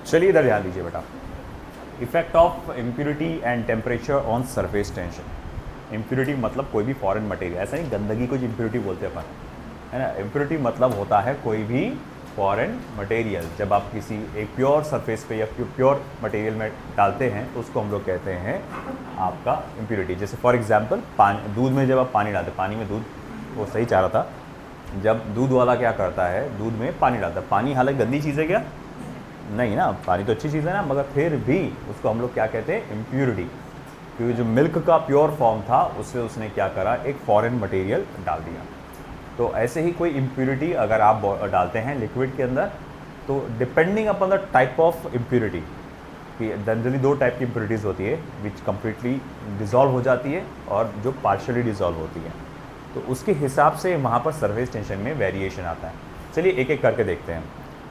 चलिए इधर ध्यान दीजिए बेटा। Effect of impurity and temperature on surface tension. Impurity मतलब कोई भी फॉरेन मटेरियल, ऐसा नहीं गंदगी को जो इम्प्योरिटी बोलते हैं अपन, है ना। इम्प्योरिटी मतलब होता है कोई भी फॉरेन मटेरियल। जब आप किसी एक प्योर सरफेस पे या प्योर मटेरियल में डालते हैं तो उसको हम लोग कहते हैं आपका इम्प्योरिटी। जैसे फॉर एग्जांपल पानी, दूध में जब आप पानी डालते हैं, पानी में दूध, वो सही चाह रहा था, जब दूध वाला क्या करता है, दूध में पानी डालता है। पानी हालांकि गंदी चीज़ है क्या? नहीं ना, पानी तो अच्छी चीज़ है ना, मगर फिर भी उसको हम लोग क्या कहते हैं? इम्प्योरिटी। क्योंकि जो मिल्क का प्योर फॉर्म था उससे उसने क्या करा, एक फॉरेन मटेरियल डाल दिया। तो ऐसे ही कोई इम्प्योरिटी अगर आप डालते हैं लिक्विड के अंदर, तो depending upon the type of impurity, कि जनरली दो टाइप की इम्प्योरिटीज़ होती है, विच कम्प्लीटली डिज़ोल्व हो जाती है और जो पार्शियली डिज़ोल्व होती है। तो उसके हिसाब से वहाँ पर सरफेस टेंशन में वेरिएशन आता है। चलिए एक एक करके देखते हैं।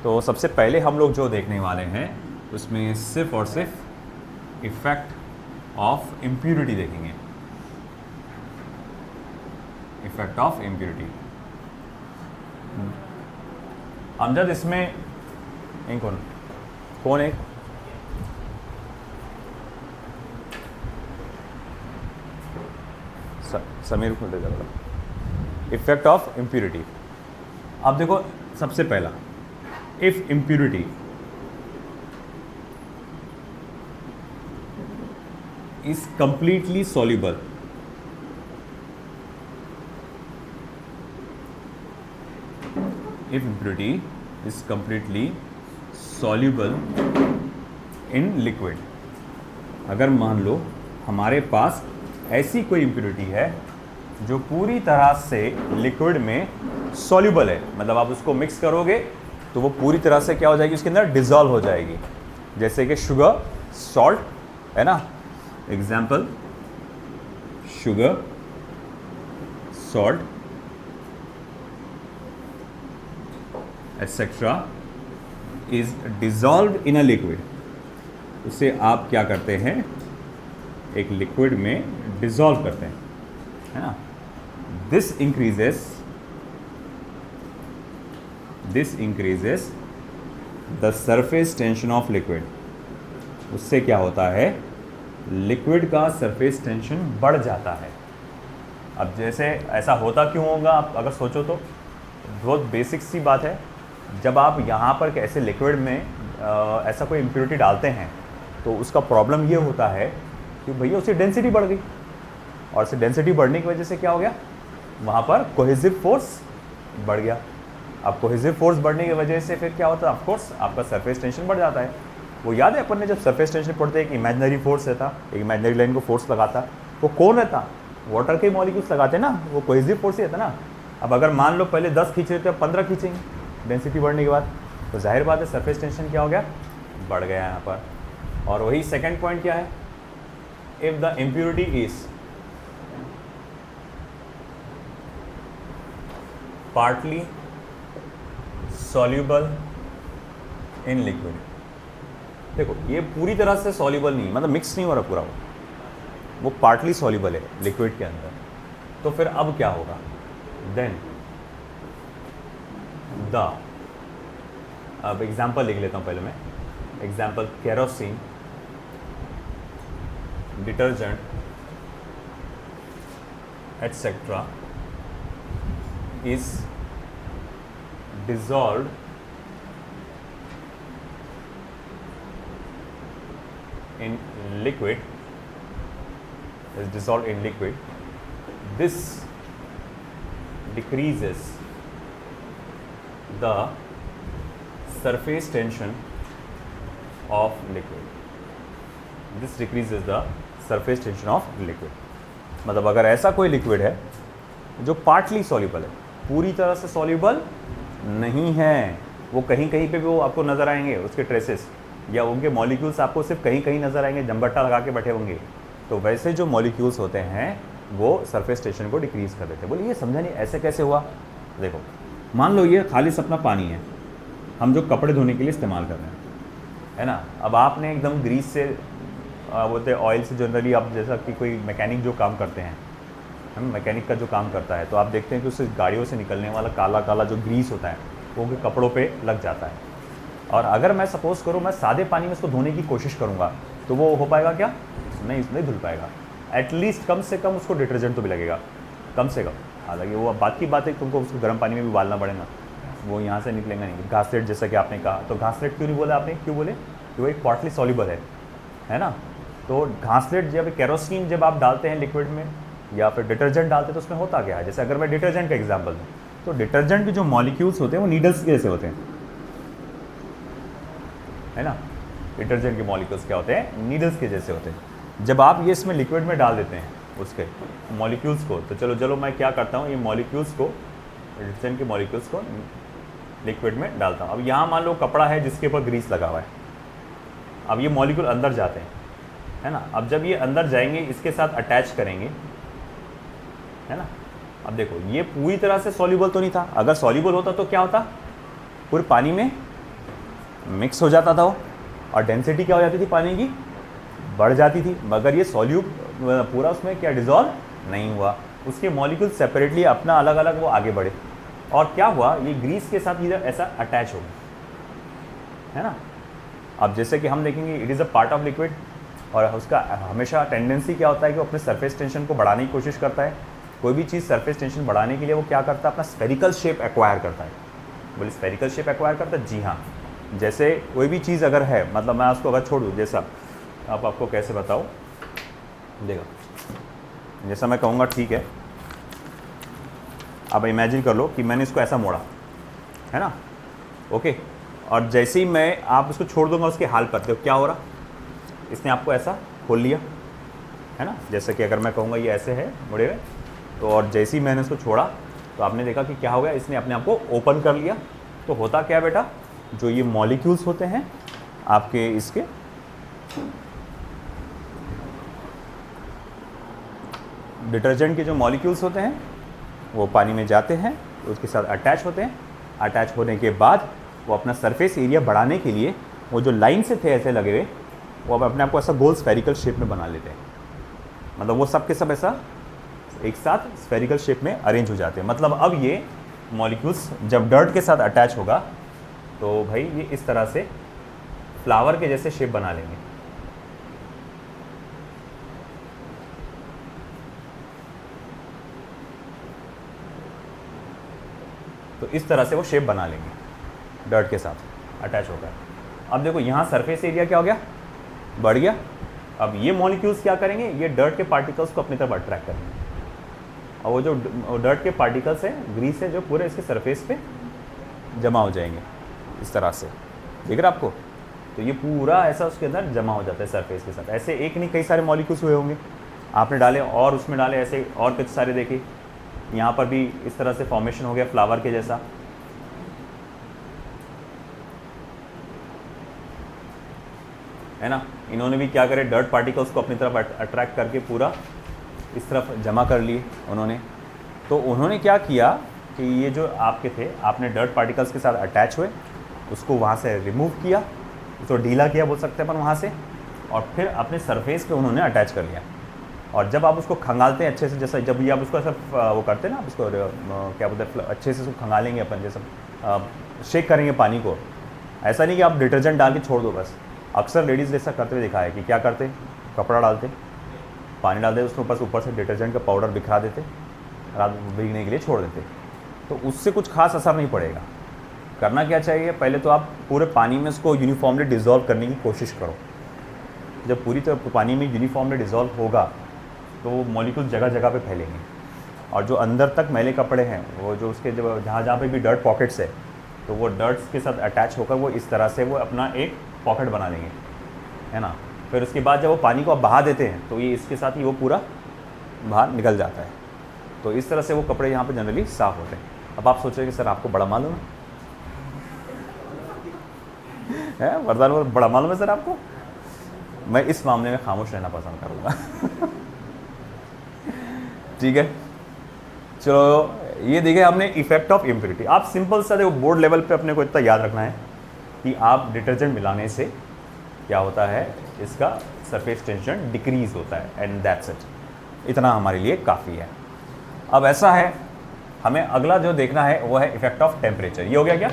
तो सबसे पहले हम लोग जो देखने वाले हैं उसमें सिर्फ और सिर्फ इफ़ेक्ट ऑफ इम्प्योरिटी देखेंगे। Effect of impurity. अमजद इसमें कौन है? समीर को दे देगा। Effect of impurity. अब देखो सबसे पहला, if impurity is completely soluble, if impurity is completely soluble in liquid। अगर मान लो हमारे पास ऐसी कोई इम्प्योरिटी है जो पूरी तरह से लिक्विड में सॉल्युबल है, मतलब आप उसको मिक्स करोगे तो वो पूरी तरह से क्या हो जाएगी, उसके अंदर डिज़ोल्व हो जाएगी। जैसे कि शुगर, सॉल्ट, है ना। Example, sugar, salt etc. is dissolved in a liquid। उसे आप क्या करते हैं, एक लिक्विड में डिसॉल्व करते हैं, है ना। This increases the surface tension of liquid. उससे क्या होता है, लिक्विड का सरफेस टेंशन बढ़ जाता है। अब जैसे ऐसा होता क्यों होगा, आप अगर सोचो तो बहुत बेसिक सी बात है। जब आप यहाँ पर ऐसे लिक्विड में ऐसा कोई इम्प्योरिटी डालते हैं तो उसका प्रॉब्लम ये होता है कि भैया उसकी डेंसिटी बढ़ गई, और उससे डेंसिटी बढ़ने की वजह से क्या हो गया, वहाँ पर कोहेसिव फोर्स बढ़ गया। अब कोहेसिव फोर्स बढ़ने की वजह से फिर क्या होता है, ऑफकोर्स आपका सरफेस टेंशन बढ़ जाता है। वो याद है अपन ने जब सरफेस टेंशन पढ़ते एक इमेजिनरी फोर्स रहता, एक इमेजिनरी लाइन को फोर्स लगाता, वो कौन रहता, वाटर के मॉलिक्यूल्स लगाते ना, वो कोहेसिव फोर्स ही रहता ना। अब अगर मान लो पहले 10 खींच रहे थे, 15 खींचेंगे डेंसिटी बढ़ने के बाद, तो जाहिर बात है सरफेस टेंशन क्या हो गया, बढ़ गया यहाँ पर। और वही सेकंड पॉइंट क्या है, if the impurity is partly soluble in liquid. देखो ये पूरी तरह से सॉल्युबल नहीं, मतलब मिक्स नहीं हो रहा पूरा, वो पार्टली सॉल्युबल है लिक्विड के अंदर। तो फिर अब क्या होगा, देन अब एग्जाम्पल लिख लेता हूँ पहले मैं। Example, kerosene, detergent etcetera is dissolved in liquid, is dissolved in liquid. This decreases the surface tension of liquid. This decreases the surface tension of liquid. मतलब अगर ऐसा कोई लिक्विड है जो पार्टली सॉल्युबल है, पूरी तरह से सॉल्युबल नहीं है, वो कहीं कहीं पे भी वो आपको नज़र आएंगे, उसके ट्रेसेस या उनके मॉलिक्यूल्स आपको सिर्फ कहीं कहीं नज़र आएंगे, जमबट्टा लगा के बैठे होंगे। तो वैसे जो मॉलिक्यूल्स होते हैं वो सरफेस टेंशन को डिक्रीज़ कर देते हैं। बोलिए ये समझा नहीं, ऐसे कैसे हुआ। देखो मान लो ये खालिस अपना पानी है, हम जो कपड़े धोने के लिए इस्तेमाल कर रहे हैं, है ना। अब आपने एकदम ग्रीस से बोलते हैं ऑयल से, जनरली आप जैसा कि कोई मैकेनिक जो काम करते हैं, हम मैकेनिक का जो काम करता है तो आप देखते हैं कि उससे गाड़ियों से निकलने वाला काला काला जो ग्रीस होता है वो उनके कपड़ों पे लग जाता है। और अगर मैं सपोज करूँ मैं सादे पानी में इसको धोने की कोशिश करूँगा तो वो हो पाएगा क्या? नहीं धुल पाएगा। एटलीस्ट कम से कम उसको डिटर्जेंट तो भी लगेगा, कम से कम। हालांकि वो अब बात की बात है, तुमको उसको गर्म पानी में भी उबालना पड़ेगा, वो यहाँ से निकलेगा नहीं। घासलेट जैसा कि आपने कहा, तो घासलेट क्यों नहीं बोला आपने? क्यों बोले? कि वो एक पार्टली सॉल्युबल है ना। तो घासलेट जब केरोसिन जब आप डालते हैं लिक्विड में या फिर डिटर्जेंट डालते हैं तो उसमें होता क्या है? जैसे अगर मैं डिटर्जेंट का एग्जांपल दूँ तो डिटर्जेंट के जो मॉलिक्यूल्स होते हैं वो नीडल्स के जैसे होते हैं, है ना। डिटर्जेंट के मॉलिक्यूल्स क्या होते हैं? नीडल्स के जैसे होते हैं। जब आप ये इसमें लिक्विड में डाल देते हैं उसके मॉलिक्यूल्स को, तो चलो मैं क्या करता हूँ, ये मॉलिक्यूल्स को, डिटर्जेंट के मॉलिक्यूल्स को लिक्विड में डालता हूँ। अब यहाँ मान लो कपड़ा है जिसके ऊपर ग्रीस लगा हुआ है, अब ये मॉलिक्यूल अंदर जाते हैं, है ना। अब जब ये अंदर जाएंगे इसके साथ अटैच करेंगे, है ना। अब देखो ये पूरी तरह से सॉल्युबल तो नहीं था, अगर सॉल्युबल होता तो क्या होता? पूरे पानी में मिक्स हो जाता था वो, और डेंसिटी क्या हो जाती थी पानी की? बढ़ जाती थी। मगर ये पूरा उसमें क्या डिज़ोल्व नहीं हुआ, उसके मॉलिक्यूल सेपरेटली अपना अलग अलग वो आगे बढ़े, और क्या हुआ? ये ग्रीस के साथ इधर ऐसा अटैच हो गया, है ना। अब जैसे कि हम देखेंगे it is a part of liquid, और उसका हमेशा टेंडेंसी क्या होता है कि वो अपने सरफेस टेंशन को बढ़ाने की कोशिश करता है। कोई भी चीज़ सरफेस टेंशन बढ़ाने के लिए वो क्या करता है? अपना स्फेरिकल शेप एक्वायर करता है। बोले स्फेरिकल शेप एक्वायर करता है? जी हाँ। जैसे कोई भी चीज़ अगर है, मतलब मैं उसको अगर छोड़ दूँ, जैसा अब आपको कैसे बताऊँ, देखो जैसा मैं कहूँगा ठीक है, अब इमेजिन कर लो कि मैंने इसको ऐसा मोड़ा, है ना, ओके। और जैसे ही मैं आप उसको छोड़ दूंगा उसके हाल पर, तो क्या हो रहा? इसने आपको ऐसा खोल लिया, है ना। जैसे कि अगर मैं कहूँगा ये ऐसे है मुड़े हुए, तो और जैसे ही मैंने इसको छोड़ा तो आपने देखा कि क्या हो गया, इसने अपने आप को ओपन कर लिया। तो होता क्या बेटा, जो ये मॉलिक्यूल्स होते हैं आपके इसके डिटर्जेंट के जो मॉलिक्यूल्स होते हैं वो पानी में जाते हैं, उसके साथ अटैच होते हैं। अटैच होने के बाद वो अपना सरफेस एरिया बढ़ाने के लिए वो जो लाइन से थे ऐसे लगे हुए, वो अब अपने आप को ऐसा गोल स्फेरिकल शेप में बना लेते हैं। मतलब वो सब के सब ऐसा एक साथ स्फेरिकल शेप में अरेंज हो जाते हैं। मतलब अब ये मॉलिक्यूल्स जब डर्ट के साथ अटैच होगा तो भाई ये इस तरह से फ्लावर के जैसे शेप बना लेंगे। तो इस तरह से वो शेप बना लेंगे डर्ट के साथ अटैच होकर। अब देखो यहाँ सरफेस एरिया क्या हो गया? बढ़ गया। अब ये मॉलिक्यूल्स क्या करेंगे? ये डर्ट के पार्टिकल्स को अपनी तरफ अट्रैक्ट करेंगे, और वो जो डर्ट के पार्टिकल्स हैं, ग्रीस है, जो पूरे इसके सरफेस पे जमा हो जाएंगे इस तरह से। दिख रहा आपको? तो ये पूरा ऐसा उसके अंदर जमा हो जाता है सरफेस के साथ। ऐसे एक नहीं कई सारे मॉलिक्यूल्स हुए होंगे, आपने डाले और उसमें डाले, ऐसे और कुछ सारे देखे। यहाँ पर भी इस तरह से फॉर्मेशन हो गया फ्लावर के जैसा, है ना। इन्होंने भी क्या करे, डर्ट पार्टिकल्स को अपनी तरफ अट्रैक्ट करके पूरा इस तरफ जमा कर लिए उन्होंने। तो उन्होंने क्या किया कि ये जो आपके थे, आपने डर्ट पार्टिकल्स के साथ अटैच हुए, उसको वहाँ से रिमूव किया, उसको ढीला किया बोल सकते हैं अपन वहाँ से, और फिर अपने सरफेस पे उन्होंने अटैच कर लिया। और जब आप उसको खंगालते हैं अच्छे से, जैसा जब ये आप उसको ऐसा वो करते हैं ना, उसको क्या बोलते हैं, अच्छे से उसको खंगालेंगे अपन, जैसा शेक करेंगे पानी को। ऐसा नहीं कि आप डिटर्जेंट डाल के छोड़ दो बस। अक्सर लेडीज़ ऐसा करते हुए दिखा है कि क्या करते, कपड़ा डालते, पानी डालते, उसके ऊपर से डिटर्जेंट का पाउडर बिखरा देते, रात भीगने के लिए छोड़ देते। तो उससे कुछ खास असर नहीं पड़ेगा। करना क्या चाहिए, पहले तो आप पूरे पानी में उसको यूनिफॉर्मली डिज़ोल्व करने की कोशिश करो। जब पूरी तरह पानी में यूनिफॉर्मली डिज़ोल्व होगा तो वो मॉलिक्यूल जगह जगह पे फैलेंगे, और जो अंदर तक मैले कपड़े हैं, वो जो उसके जब जहाँ पे भी डर्ट पॉकेट्स है, तो वो डर्ट्स के साथ अटैच होकर वो इस तरह से वो अपना एक पॉकेट बना लेंगे, है ना। फिर उसके बाद जब वो पानी को आप बहा देते हैं तो ये इसके साथ ही वो पूरा बाहर निकल जाता है। तो इस तरह से वो कपड़े यहाँ पे जनरली साफ़ होते हैं। अब आप सोच रहे हैं कि सर आपको बड़ा मालूम है वरदान, वो बड़ा मालूम है सर आपको। मैं इस मामले में खामोश रहना पसंद करूँगा। ठीक है, चलो ये देखिए हमने इफेक्ट ऑफ इम्प्योरिटी। आप सिंपल सा देखो, बोर्ड लेवल पे अपने को इतना याद रखना है कि आप डिटर्जेंट मिलाने से क्या होता है, इसका सरफेस टेंशन डिक्रीज होता है, एंड दैट्स इट। इतना हमारे लिए काफ़ी है। अब ऐसा है, हमें अगला जो देखना है वो है इफेक्ट ऑफ टेम्परेचर। ये हो गया क्या?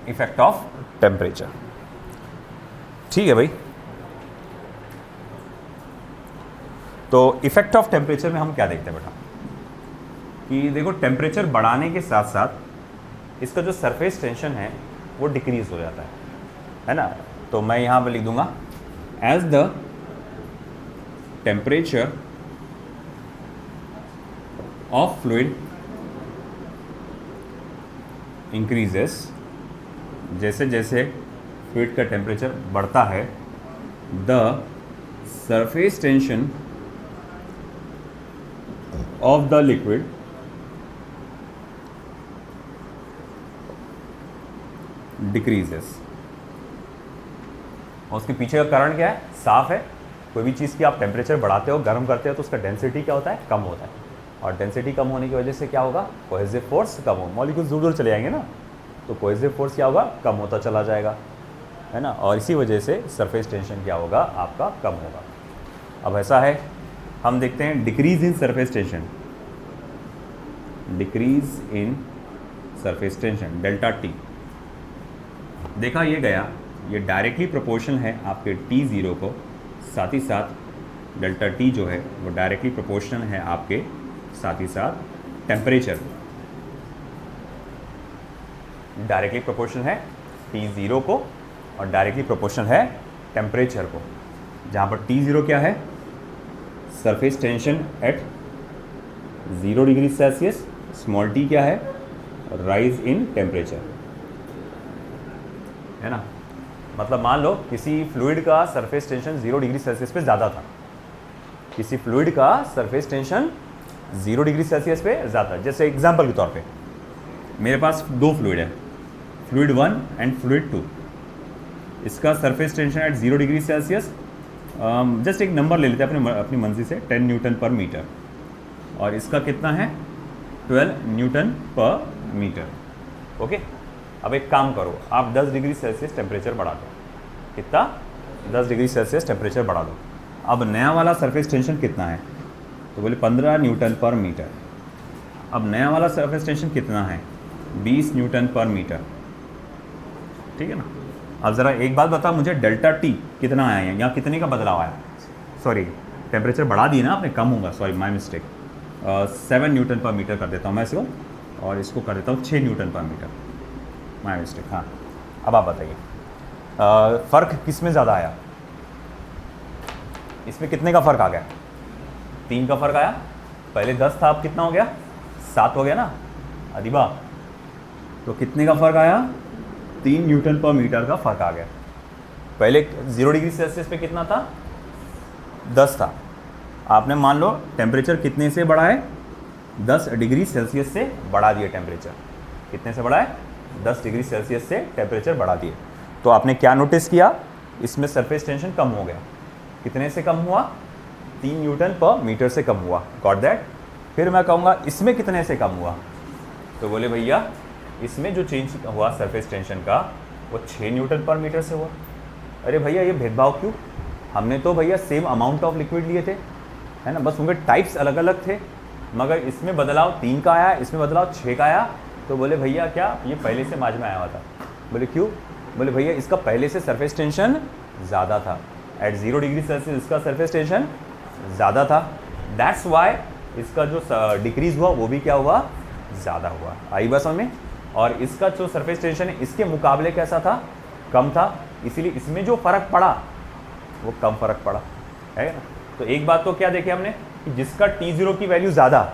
Effect of temperature. ठीक है भाई, तो इफेक्ट ऑफ टेम्परेचर में हम क्या देखते हैं बेटा कि देखो टेम्परेचर बढ़ाने के साथ साथ इसका जो सरफेस टेंशन है वो डिक्रीज हो जाता है ना। तो मैं यहाँ पे लिख दूंगा as the temperature of fluid increases, जैसे जैसे फ्लूइड का टेम्परेचर बढ़ता है, the surface tension of the liquid decreases. और उसके पीछे का कारण क्या है? साफ है, कोई भी चीज़ की आप टेम्परेचर बढ़ाते हो, गर्म करते हो तो उसका डेंसिटी क्या होता है? कम होता है। और डेंसिटी कम होने की वजह से क्या होगा? कोहेसिव फोर्स कम हो, मॉलिक्यूल्स दूर दूर चले जाएंगे ना, तो कोहेसिव फोर्स क्या होगा? कम होता चला जाएगा, है ना। और इसी वजह से सरफेस टेंशन क्या होगा? आपका कम होगा। अब ऐसा है, हम देखते हैं decrease in surface tension, decrease in surface tension delta T. देखा ये गया, ये डायरेक्टली प्रोपोर्शनल है आपके T0 को, साथ ही साथ डेल्टा टी जो है वो डायरेक्टली प्रोपोर्शनल है आपके साथ ही साथ टेम्परेचर, डायरेक्टली प्रोपोर्शनल है T0 को और डायरेक्टली प्रोपोर्शनल है टेम्परेचर को। जहाँ पर T0 क्या है? Surface tension eight 0 degree Celsius, small t क्या है? राइज इन टेम्परेचर, है ना। मतलब मान लो किसी फ्लूइड का सरफेस टेंशन 0 डिग्री सेल्सियस पे ज़्यादा था, किसी फ्लूइड का सरफेस टेंशन 0 डिग्री सेल्सियस पे ज़्यादा। जैसे एग्जांपल के तौर पे मेरे पास दो फ्लूइड है, फ्लूइड 1 एंड फ्लूइड 2। इसका surface tension eight 0 degree Celsius, just एक नंबर ले लेते हैं अपनी मर्जी से, 10 न्यूटन पर मीटर, और इसका कितना है? 12 न्यूटन पर मीटर। ओके, अब एक काम करो, आप 10 डिग्री सेल्सियस टेम्परेचर बढ़ा दो। कितना? 10 डिग्री सेल्सियस टेम्परेचर बढ़ा दो। अब नया वाला सरफेस टेंशन कितना है? तो बोले 15 न्यूटन पर मीटर। अब नया वाला सरफेस टेंशन कितना है? 20 न्यूटन पर मीटर। ठीक है ना। अब ज़रा एक बात बता मुझे, डेल्टा टी कितना आया है? यहाँ कितने का बदलाव आया? सॉरी, टेम्परेचर बढ़ा दिए ना आपने, कम होगा, sorry my mistake. 7 Newton per metre कर देता हूँ मैं इसको, और इसको कर देता हूँ 6 Newton per metre, my mistake. हाँ, अब आप बताइए फ़र्क किस में ज़्यादा आया? इसमें कितने का फ़र्क आ गया? 3 का फ़र्क आया। पहले 10 था, अब कितना हो गया? 7 हो गया ना अदिबा। तो कितने का फ़र्क आया? 3 न्यूटन पर मीटर का फ़र्क आ गया। पहले 0 डिग्री सेल्सियस पे कितना था? 10 था। आपने मान लो टेम्परेचर कितने से बढ़ा है? 10 डिग्री सेल्सियस से बढ़ा दिए टेम्परेचर। कितने से बढ़ा है? 10 डिग्री सेल्सियस से टेम्परेचर बढ़ा दिए। तो आपने क्या नोटिस किया? इसमें सरफेस टेंशन कम हो गया। कितने से कम हुआ? 3 न्यूटन पर मीटर से कम हुआ। Got that? फिर मैं कहूँगा इसमें कितने से कम हुआ? तो बोले भैया इसमें जो चेंज हुआ सरफेस टेंशन का वो 6 न्यूटन पर मीटर से हुआ। अरे भैया ये भेदभाव क्यों? हमने तो भैया सेम अमाउंट ऑफ लिक्विड लिए थे, है ना, बस उनके टाइप्स अलग अलग थे, मगर इसमें बदलाव 3 का आया, इसमें बदलाव 6 का आया। तो बोले भैया क्या ये पहले से माज में आया हुआ था? बोले क्यों? बोले भैया इसका पहले से सरफेस टेंशन ज़्यादा था, एट 0 डिग्री सेल्सियस इसका सरफेस टेंशन ज़्यादा था, दैट्स वाई इसका जो डिक्रीज़ हुआ वो भी क्या हुआ? ज़्यादा हुआ। आई बात समझ में? और इसका जो सरफेस टेंशन है इसके मुकाबले कैसा था? कम था, इसीलिए इसमें जो फ़र्क पड़ा वो कम फ़र्क पड़ा, है ना। तो एक बात तो क्या देखे हमने कि जिसका T0 की वैल्यू ज़्यादा,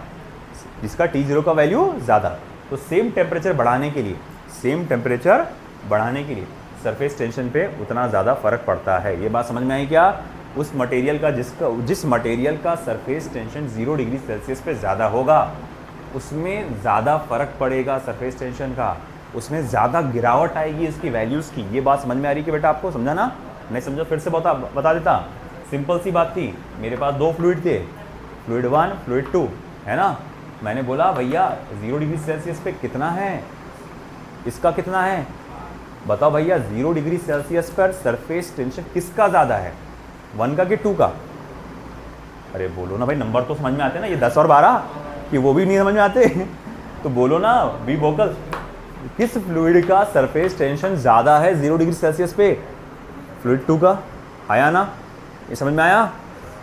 जिसका T0 का वैल्यू ज़्यादा, तो सेम टेम्परेचर बढ़ाने के लिए, सेम टेम्परेचर बढ़ाने के लिए सरफेस टेंशन पे उतना ज़्यादा फ़र्क पड़ता है। ये बात समझ में आई क्या? उस मटेरियल का जिस मटेरियल का सरफेस टेंशन 0 डिग्री सेल्सियस पे ज़्यादा होगा उसमें ज़्यादा फ़र्क पड़ेगा सरफेस टेंशन का, उसमें ज़्यादा गिरावट आएगी इसकी वैल्यूज़ की। ये बात समझ में आ रही कि बेटा आपको? समझा ना? नहीं समझा फिर से बता देता। सिंपल सी बात थी, मेरे पास 2 फ्लूइड थे, फ्लूइड 1 फ्लूइड 2, है ना। मैंने बोला भैया 0 डिग्री सेल्सियस पे कितना है? इसका कितना है? बताओ भैया 0 डिग्री सेल्सियस पर सरफेस टेंशन किसका ज़्यादा है, 1 का कि 2 का? अरे बोलो ना भाई, नंबर तो समझ में आते हैं ना, ये 10 और 12 कि वो भी नहीं समझ में आते तो बोलो ना, बी वोकल। किस फ्लूइड का सरफेस टेंशन ज़्यादा है 0 डिग्री सेल्सियस पे? फ्लूइड 2 का। आया ना, ये समझ में आया?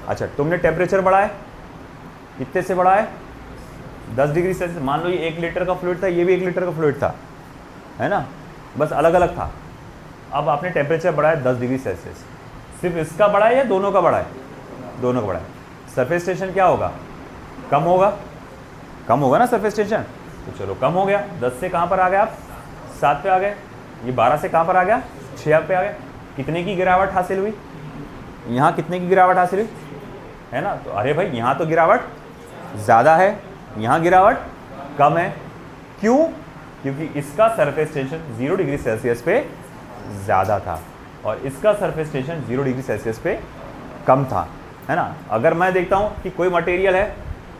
अच्छा, तुमने टेम्परेचर बढ़ाया, कितने से बढ़ाया? 10 डिग्री सेल्सियस। मान लो ये 1 लीटर का फ्लूइड था, ये भी 1 लीटर का फ्लूइड था, है ना, बस अलग अलग था। अब आपने टेम्परेचर बढ़ाया 10 डिग्री सेल्सियस, सिर्फ इसका बढ़ाया या दोनों का बढ़ाया? दोनों का बढ़ाया। सरफेस टेंशन क्या होगा? कम होगा, कम होगा ना सरफेस टेंशन। तो चलो कम हो गया, 10 से कहाँ पर आ गए आप? 7 पे आ गए। ये 12 से कहाँ पर आ गया? 6 पे आ गए। कितने की गिरावट हासिल हुई? यहाँ कितने की गिरावट हासिल हुई, है ना? तो अरे भाई यहाँ तो गिरावट ज़्यादा है, यहाँ गिरावट कम है। क्यों? क्योंकि इसका सरफेस टेंशन 0 डिग्री सेल्सियस पे ज़्यादा था और इसका सरफेस टेंशन 0 डिग्री सेल्सियस पे कम था, है ना। अगर मैं देखता हूँ कि कोई मटेरियल है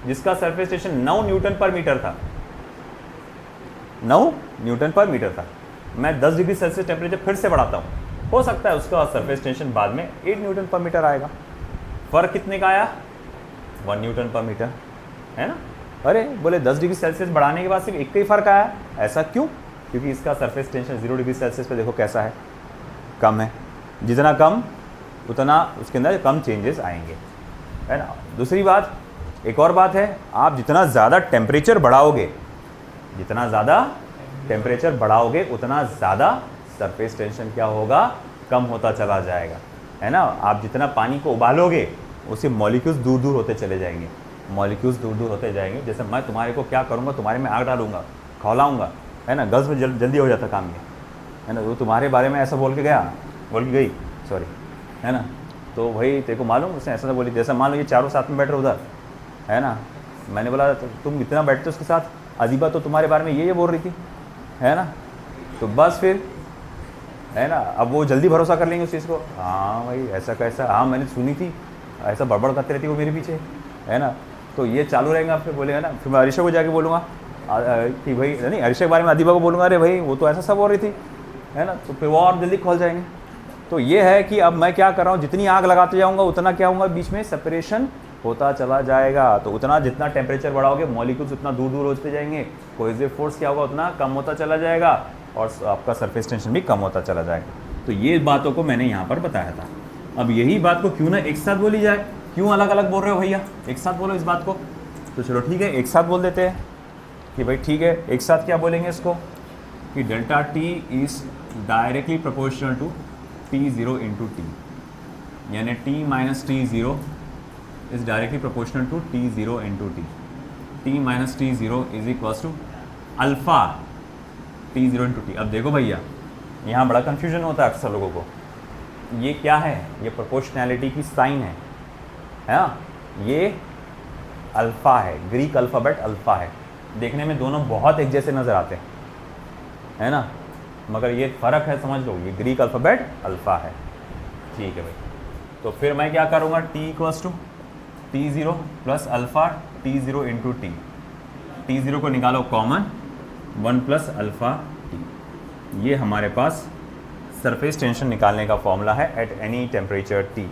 जिसका surface tension 9 Newton per metre था, 9 न्यूटन पर मीटर था, मैं 10 डिग्री सेल्सियस टेम्परेचर फिर से बढ़ाता हूँ, हो सकता है उसका सरफेस टेंशन बाद में 8 न्यूटन पर मीटर आएगा। फ़र्क कितने का आया? 1 न्यूटन पर मीटर, है ना। अरे बोले 10 डिग्री सेल्सियस बढ़ाने के बाद सिर्फ एक का ही फ़र्क आया, ऐसा क्यों? क्योंकि इसका सरफेस टेंशन 0 डिग्री सेल्सियस पे देखो कैसा है, कम है। जितना कम उतना उसके अंदर कम चेंजेस आएंगे, है ना। दूसरी बात, एक और बात है, आप जितना ज़्यादा टेम्परेचर बढ़ाओगे, जितना ज़्यादा टेम्परेचर बढ़ाओगे उतना ज़्यादा सरफेस टेंशन क्या होगा? कम होता चला जाएगा, है ना। आप जितना पानी को उबालोगे उससे मॉलिक्यूल्स दूर दूर होते चले जाएंगे, मॉलिक्यूल्स दूर दूर होते जाएंगे। जैसे मैं तुम्हारे को क्या करूँगा, तुम्हारे में आग डालूंगा, खौलाऊंगा, है ना, गर्ल्स में जल्दी हो जाता काम ये, है ना। वो तुम्हारे बारे में ऐसा बोल के गया, बोल के गई, सॉरी, है ना। तो भाई तेरे को मालूम उसने ऐसा बोली, जैसा मान लो ये चारों साथ में बैठ रहे उधर, है ना, मैंने बोला तो तुम इतना बैठते उसके साथ, अजीबा तो तुम्हारे बारे में ये बोल रही थी, है ना। तो बस फिर, है ना, अब वो जल्दी भरोसा कर लेंगे उस चीज़ को, हाँ भाई ऐसा कैसा, हाँ मैंने सुनी थी, ऐसा बड़बड़ करती रहती वो मेरे पीछे, है ना। तो ये चालू रहेगा, फिर बोलेगा ना, फिर मैं अरिशा को जाके बोलूँगा कि भाई नहीं, अरिशा के बारे में अदीबा को बोलूँगा, अरे भाई वो तो ऐसा सब हो रही थी, है ना। तो फिर वो और जल्दी खोल जाएंगे। तो ये है कि अब मैं क्या कर रहा हूँ, जितनी आग लगाते जाऊँगा उतना क्या होगा, बीच में सेपरेशन होता चला जाएगा। तो उतना जितना टेम्परेचर बढ़ाओगे मॉलिक्यूल्स उतना दूर दूर होते जाएंगे, कोहेसिव फोर्स क्या होगा उतना कम होता चला जाएगा और आपका सरफेस टेंशन भी कम होता चला जाएगा। तो ये बातों को मैंने यहाँ पर बताया था। अब यही बात को क्यों ना एक साथ बोली जाए, क्यों अलग अलग बोल रहे हो भैया, एक साथ बोलो इस बात को। तो चलो ठीक है, एक साथ बोल देते हैं कि भाई ठीक है, एक साथ क्या बोलेंगे इसको कि delta T is directly proportional to T0 into T, यानी T minus T0 is directly proportional to T0 into T. T minus T0 is equals to alpha T0 into T. अब देखो भैया, यहाँ बड़ा कन्फ्यूजन होता है अक्सर लोगों को, ये क्या है, ये प्रोपोर्शनैलिटी की साइन है ना, ये अल्फ़ा है, ग्रीक अल्फ़ाबेट अल्फ़ा है, देखने में दोनों बहुत एक जैसे नज़र आते हैं, है ना, मगर ये फ़र्क है, समझ लो, ये ग्रीक अल्फ़ाबेट अल्फ़ा है, ठीक है भाई। तो फिर मैं क्या करूँगा, T equals to T0 plus alpha T0 into T, T0 को निकालो कॉमन, 1 प्लस अल्फ़ा टी। ये हमारे पास सरफेस टेंशन निकालने का फॉर्मूला है एट एनी टेम्परेचर T।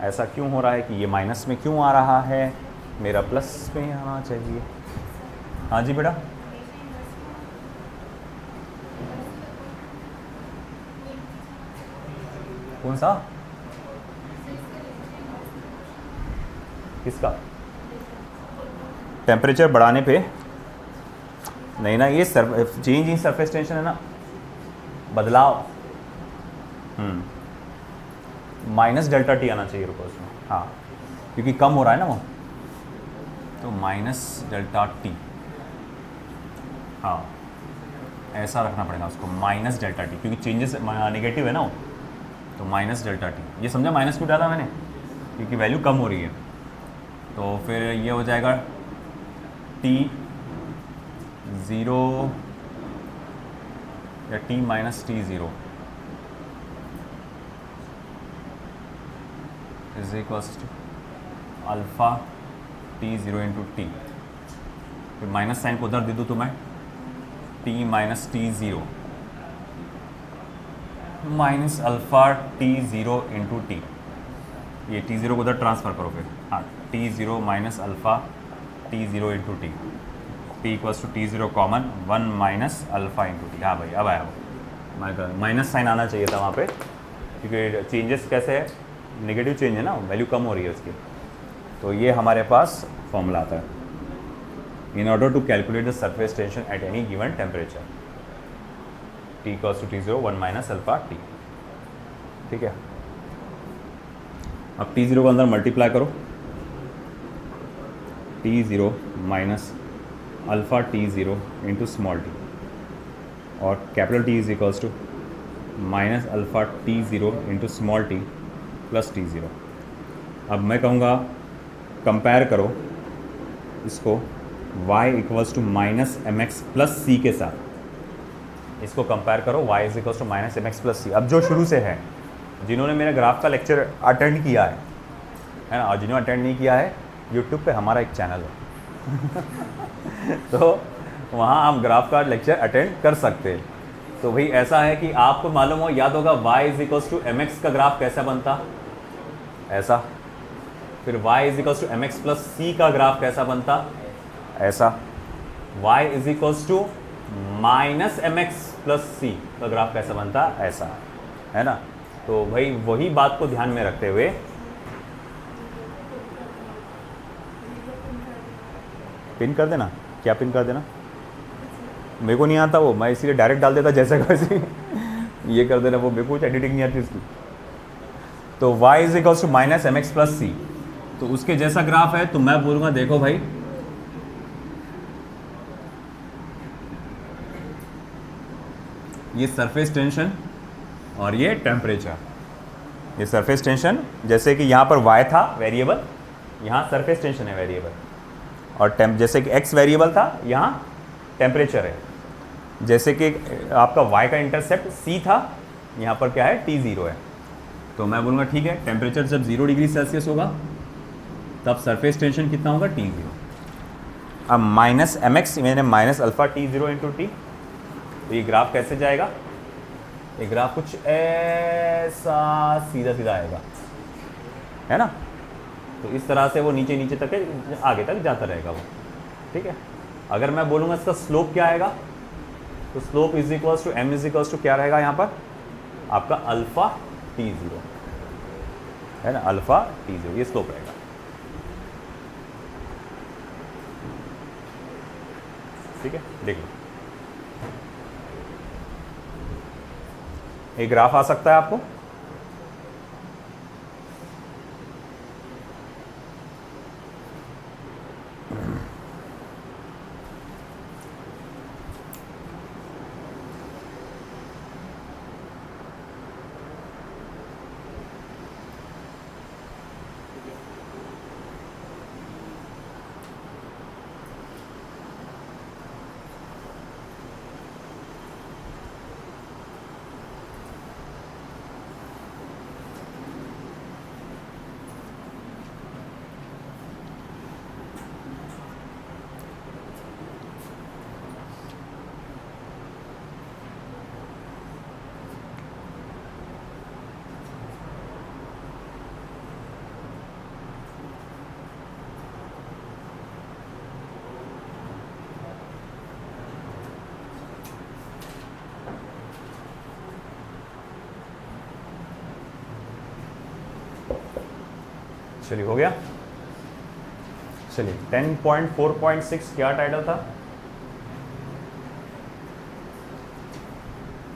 ऐसा क्यों हो रहा है कि ये माइनस में क्यों आ रहा है, मेरा प्लस में आना चाहिए। हाँ जी बेटा, कौन सा, किसका? टेम्परेचर बढ़ाने पे नहीं ना, ये चेंज इन सरफेस टेंशन है ना, बदलाव, माइनस डेल्टा टी आना चाहिए, रुको उसमें, हाँ, क्योंकि कम हो रहा है ना वो, तो माइनस डेल्टा टी, हाँ ऐसा रखना पड़ेगा उसको, माइनस डेल्टा टी, क्योंकि चेंजेस नेगेटिव है ना वो, तो माइनस डेल्टा टी। ये समझा माइनस क्यों डाला मैंने, क्योंकि वैल्यू कम हो रही है। तो फिर ये हो जाएगा T0 या T minus T0 is equals to alpha T0 into T. फिर माइनस साइन को उधर दे दूँ तो मैं T minus T0 minus alpha T0 into T, ये T0 को उधर ट्रांसफ़र करो फिर, हाँ T0 minus alpha T0 into T. T equals to T zero common 1 minus alpha into T. हाँ भाई अब आया वो, माइनस साइन आना चाहिए था वहाँ पे, क्योंकि चेंजेस कैसे है, नेगेटिव चेंज है ना, वैल्यू कम हो रही है उसकी। तो ये हमारे पास फॉर्मूला आता है, in order to calculate the surface tension at any given temperature, T equals to T zero 1 minus alpha T. ठीक है, अब टी ज़ीरो को अंदर मल्टीप्लाई करो, T zero minus alpha T zero into small T, और capital T is equals to minus alpha T zero into small T plus T zero. अब मैं कहूँगा कंपेयर करो इसको y equals to minus M X plus C के साथ, इसको compare करो y is equals to minus M X plus C. अब जो शुरू से है, जिन्होंने मेरे ग्राफ का लेक्चर अटेंड किया है ना, और जिन्होंने अटेंड नहीं किया है, यूट्यूब पे हमारा एक चैनल है तो वहाँ हम ग्राफ का लेक्चर अटेंड कर सकते हैं। तो भाई ऐसा है कि आपको मालूम हो, याद होगा y is equals to M X का ग्राफ कैसा बनता, ऐसा, फिर y is equals to M X plus C का ग्राफ कैसा बनता, ऐसा, y is equals to minus M X plus C का ग्राफ कैसा बनता, ऐसा, है ना। तो भाई वही बात को ध्यान में रखते हुए पिन कर देना, क्या पिन कर देना, मेरे को नहीं आता वो, मैं इसीलिए डायरेक्ट डाल देता जैसे वैसे ये कर देना, वो मेरे को एडिटिंग नहीं आती उसकी। तो y is equals to minus M X plus C, तो उसके जैसा ग्राफ है, तो मैं बोलूँगा देखो भाई ये सरफेस टेंशन और ये टेम्परेचर, ये सरफेस टेंशन, जैसे कि यहाँ पर y था वेरिएबल, यहाँ सरफेस टेंशन है वेरिएबल, और जैसे कि x वेरिएबल था, यहाँ टेम्परेचर है। जैसे कि आपका y का इंटरसेप्ट c था, यहाँ पर क्या है, t0 है। तो मैं बोलूँगा ठीक है, टेम्परेचर जब 0 डिग्री सेल्सियस होगा तब सरफेस टेंशन कितना होगा, t0। अब माइनस एम एक्स, मैंने minus alpha t0 into T, तो ये ग्राफ कैसे जाएगा, ये ग्राफ कुछ ऐसा सीधा सीधा आएगा, है ना। तो इस तरह से वो नीचे नीचे तक आगे तक जाता रहेगा वो। ठीक है, अगर मैं बोलूँगा इसका स्लोप क्या आएगा, तो slope is equals to M is equals to क्या रहेगा यहाँ पर आपका अल्फ़ा t0, है ना, अल्फ़ा t0, ये स्लोप रहेगा। ठीक है, देख लो, एक ग्राफ आ सकता है आपको, चलिए हो गया। चलिए 10.4.6 क्या टाइटल था,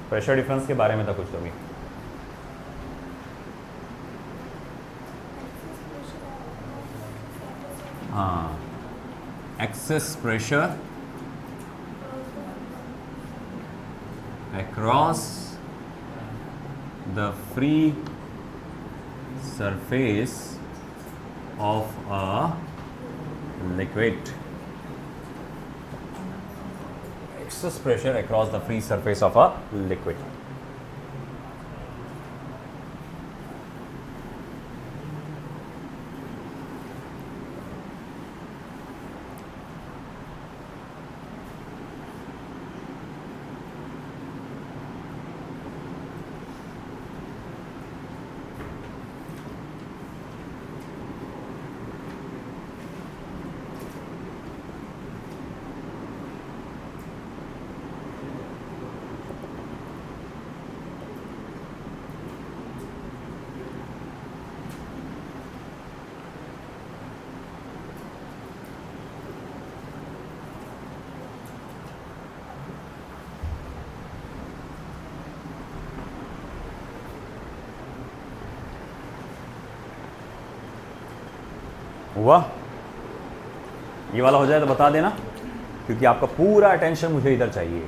प्रेशर डिफरेंस के बारे में था कुछ तो भी। हाँ, excess pressure across the free surface of a liquid. Excess pressure across the free surface of a liquid. हुआ? ये वाला हो जाए तो बता देना, क्योंकि आपका पूरा अटेंशन मुझे इधर चाहिए।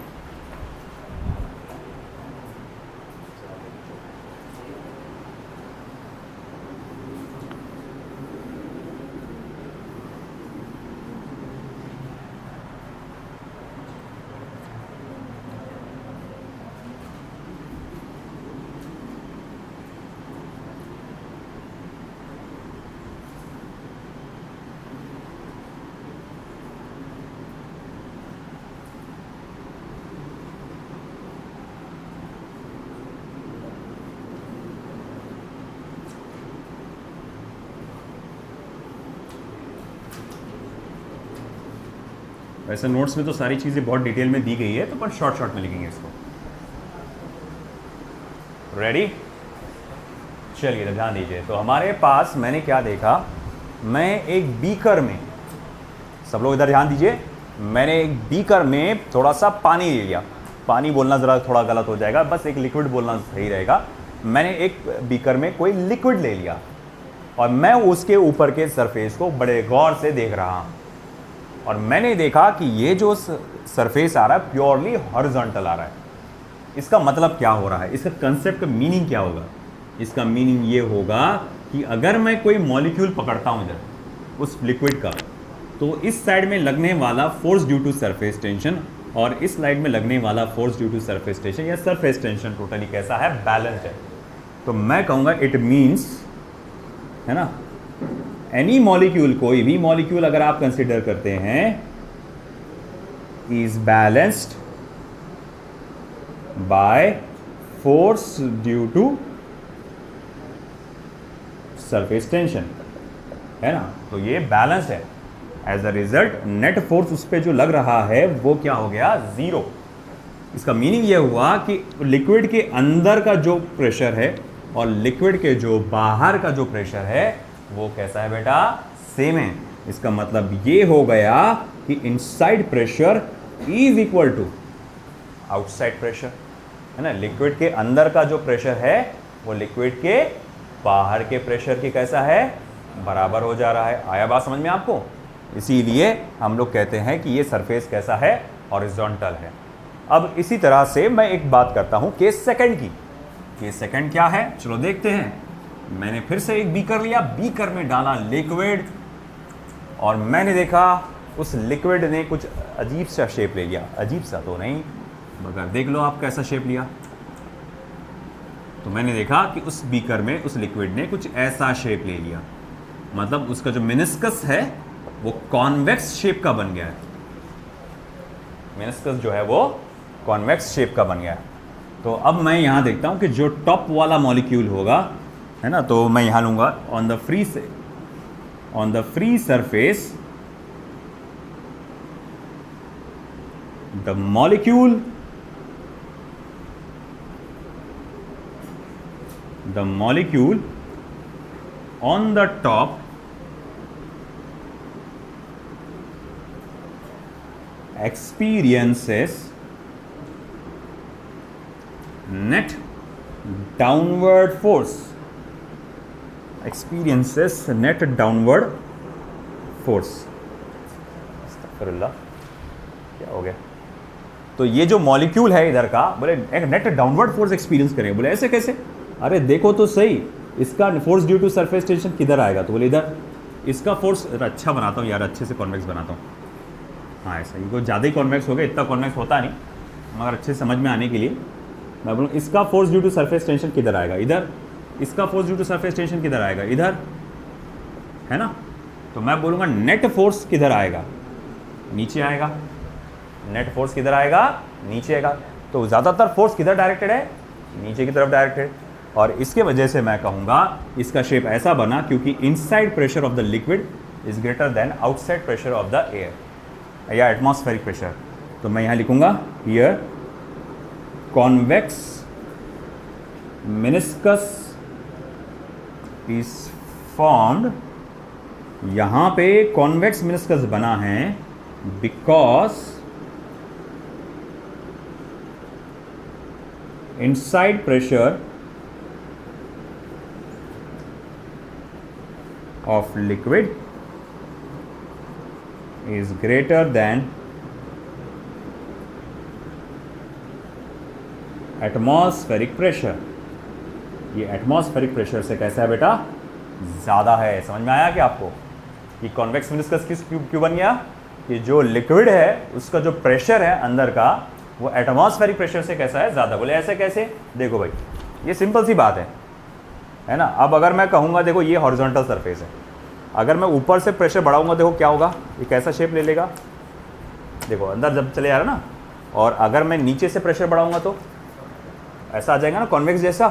वैसे नोट्स में तो सारी चीज़ें बहुत डिटेल में दी गई है, तो पर शॉर्ट शॉर्ट में लिखेंगे इसको। रेडी? चलिए तो ध्यान दीजिए। तो हमारे पास मैंने क्या देखा, मैं एक बीकर में, सब लोग इधर ध्यान दीजिए, मैंने एक बीकर में थोड़ा सा पानी ले लिया। पानी बोलना ज़रा थोड़ा गलत हो जाएगा, बस एक लिक्विड बोलना सही रहेगा। मैंने एक बीकर में कोई लिक्विड ले लिया और मैं उसके ऊपर के सरफेस को बड़े गौर से देख रहा हूँ, और मैंने देखा कि ये जो सरफेस आ रहा है प्योरली हॉरिजॉन्टल आ रहा है। इसका मतलब क्या हो रहा है, इसका कंसेप्ट का मीनिंग क्या होगा? इसका मीनिंग ये होगा कि अगर मैं कोई मॉलिक्यूल पकड़ता हूँ इधर उस लिक्विड का, तो इस साइड में लगने वाला force due to surface tension और इस साइड में लगने वाला force due to surface tension या सरफेस टेंशन टोटली कैसा है, बैलेंस्ड है। तो मैं कहूँगा इट मीन्स, है ना, एनी मॉलिक्यूल, कोई भी मॉलिक्यूल अगर आप कंसिडर करते हैं, is balanced by force due to surface tension, है ना। तो ये बैलेंस्ड है। As a result net force उस पर जो लग रहा है वो क्या हो गया, जीरो। इसका मीनिंग ये हुआ कि लिक्विड के अंदर का जो प्रेशर है और लिक्विड के जो बाहर का जो प्रेशर है वो कैसा है बेटा, सेम है। इसका मतलब ये हो गया कि inside pressure is equal to outside pressure, है ना। लिक्विड के अंदर का जो प्रेशर है वो लिक्विड के बाहर के प्रेशर के कैसा है, बराबर हो जा रहा है। आया बात समझ में आपको? इसीलिए हम लोग कहते हैं कि ये सरफेस कैसा है, हॉरिजॉन्टल है। अब इसी तरह से मैं एक बात करता हूं केस सेकंड की। केस सेकंड क्या है, चलो देखते हैं। मैंने फिर से एक बीकर लिया, बीकर में डाला लिक्विड और मैंने देखा उस लिक्विड ने कुछ अजीब सा शेप ले लिया। अजीब सा तो नहीं, मगर देख लो आप कैसा शेप लिया। तो मैंने देखा कि उस बीकर में उस लिक्विड ने कुछ ऐसा शेप ले लिया, मतलब उसका जो मेनिस्कस है वो कॉन्वेक्स शेप का बन गया है। मेनिस्कस जो है वो कॉन्वेक्स शेप का बन गया है। तो अब मैं यहां देखता हूं कि जो टॉप वाला मॉलिक्यूल होगा, है ना, तो मैं यहां लूंगा on the free surface the molecule on the top experiences net downward force, experiences net downward force। अस्तगफिरुल्लाह, क्या हो गया? तो ये जो मॉलिक्यूल है इधर का, बोले एक नेट डाउनवर्ड फोर्स एक्सपीरियंस करेंगे। बोले ऐसे कैसे? अरे देखो तो सही, इसका force due to surface tension किधर आएगा? तो बोले इधर। इसका फोर्स अच्छा बनाता हूँ यार, अच्छे से कॉन्वेक्स बनाता हूँ। हाँ ऐसा, ये ज़्यादा ही कॉन्वेक्स हो गया, इतना कॉन्वेक्स होता नहीं, मगर अच्छे से समझ में आने के लिए मैं बोलूँ इसका force due to surface tension किधर आएगा? इधर। इसका force due to surface tension किधर आएगा? इधर, है ना। तो मैं बोलूँगा नेट फोर्स किधर आएगा? नीचे आएगा। नेट फोर्स किधर आएगा? नीचे आएगा। तो ज़्यादातर फोर्स किधर डायरेक्टेड है? नीचे की तरफ डायरेक्टेड। और इसके वजह से मैं कहूँगा इसका शेप ऐसा बना क्योंकि inside pressure of the liquid is greater than outside pressure of the air या एटमॉस्फेरिक प्रेशर। तो मैं यहाँ लिखूँगा here convex meniscus is formed. यहाँ पे कॉन्वेक्स मेनिस्कस बना है because inside pressure of liquid is greater than atmospheric pressure. ये एटमॉस्फेरिक प्रेशर से कैसा है बेटा, ज़्यादा है। समझ में आया कि आपको ये कॉन्वेक्स मेनिस्कस किस क्यों बन गया, कि जो लिक्विड है उसका जो प्रेशर है अंदर का वो एटमॉस्फेरिक प्रेशर से कैसा है, ज़्यादा। बोले ऐसे कैसे, देखो भाई ये सिंपल सी बात है ना। अब अगर मैं कहूँगा देखो ये हॉरिजॉन्टल सरफेस है, अगर मैं ऊपर से प्रेशर बढ़ाऊंगा देखो क्या होगा, ये कैसा शेप ले लेगा, देखो अंदर जब चले जा रहा ना। और अगर मैं नीचे से प्रेशर बढ़ाऊंगा तो ऐसा आ जाएगा ना, कॉन्वेक्स जैसा।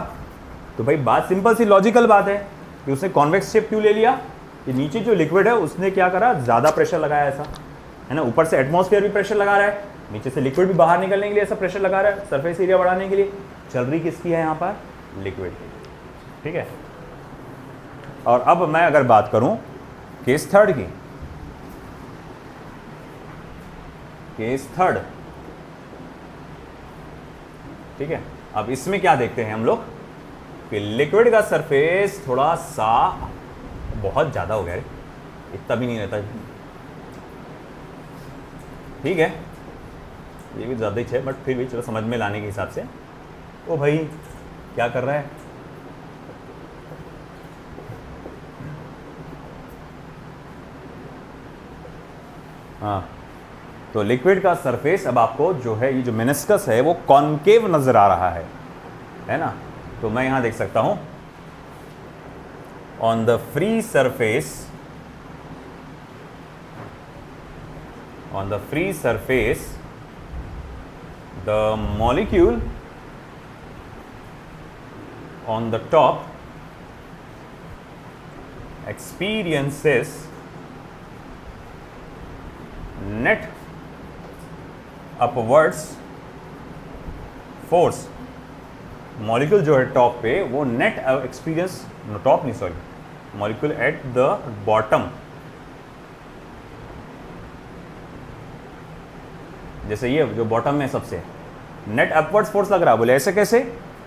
तो भाई बात सिंपल सी लॉजिकल बात है कि उसने कॉन्वेक्स शेप क्यों ले लिया, कि नीचे जो लिक्विड है उसने क्या करा, ज़्यादा प्रेशर लगाया ऐसा, है ना। ऊपर से एटमॉस्फेयर भी प्रेशर लगा रहा है, नीचे से लिक्विड भी बाहर निकलने के लिए ऐसा प्रेशर लगा रहा है, सरफेस एरिया बढ़ाने के लिए। चल रही किसकी है यहाँ पर, लिक्विड की, ठीक है। और अब मैं अगर बात करूँ केस थर्ड की, केस थर्ड, ठीक है। अब इसमें क्या देखते हैं हम लोग कि लिक्विड का सरफेस थोड़ा सा बहुत ज़्यादा हो गया है, इतना भी नहीं रहता, ठीक है, ये भी ज़्यादा ही है, बट फिर भी चलो समझ में लाने के हिसाब से। ओ भाई क्या कर रहा है, हाँ, तो लिक्विड का सरफेस अब आपको जो है ये जो मेनिस्कस है वो कॉनकेव नज़र आ रहा है ना। तो मैं यहाँ देख सकता हूँ on the free surface, on the free surface the molecule on the top experiences net upwards force। Molecule जो है टॉप पे वो नेट एक्सपीरियंस, टॉप नहीं sorry, molecule at the bottom, जैसे ये जो बॉटम में सबसे नेट अपवर्ड्स फोर्स लग रहा है। बोले ऐसे कैसे,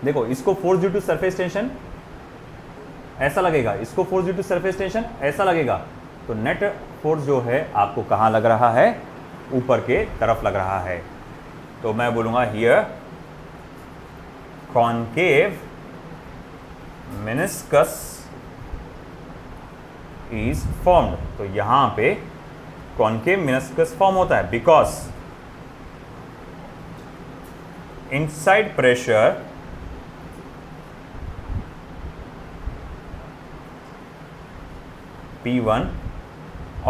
देखो इसको force due to surface tension ऐसा लगेगा, इसको force due to surface tension ऐसा लगेगा। तो नेट फोर्स जो है आपको कहाँ लग रहा है, ऊपर के तरफ लग रहा है। तो मैं बोलूँगा here concave meniscus is formed. तो यहाँ पे कॉनकेव मेनिस्कस फॉर्म होता है because inside pressure P1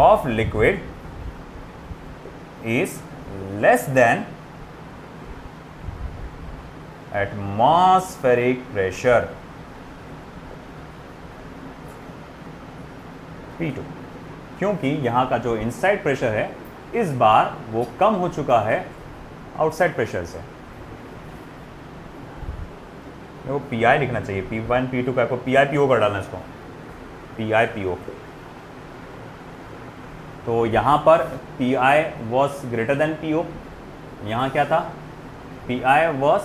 of liquid is less than atmospheric pressure P2, क्योंकि यहाँ का जो इनसाइड प्रेशर है इस बार वो कम हो चुका है आउटसाइड प्रेशर से। वो पी आई लिखना चाहिए, P1 P2 का, पी आई पी ओ कर डालना इसको, पी आई पी ओ। तो यहाँ पर P I was greater than P O, यहाँ क्या था, P I was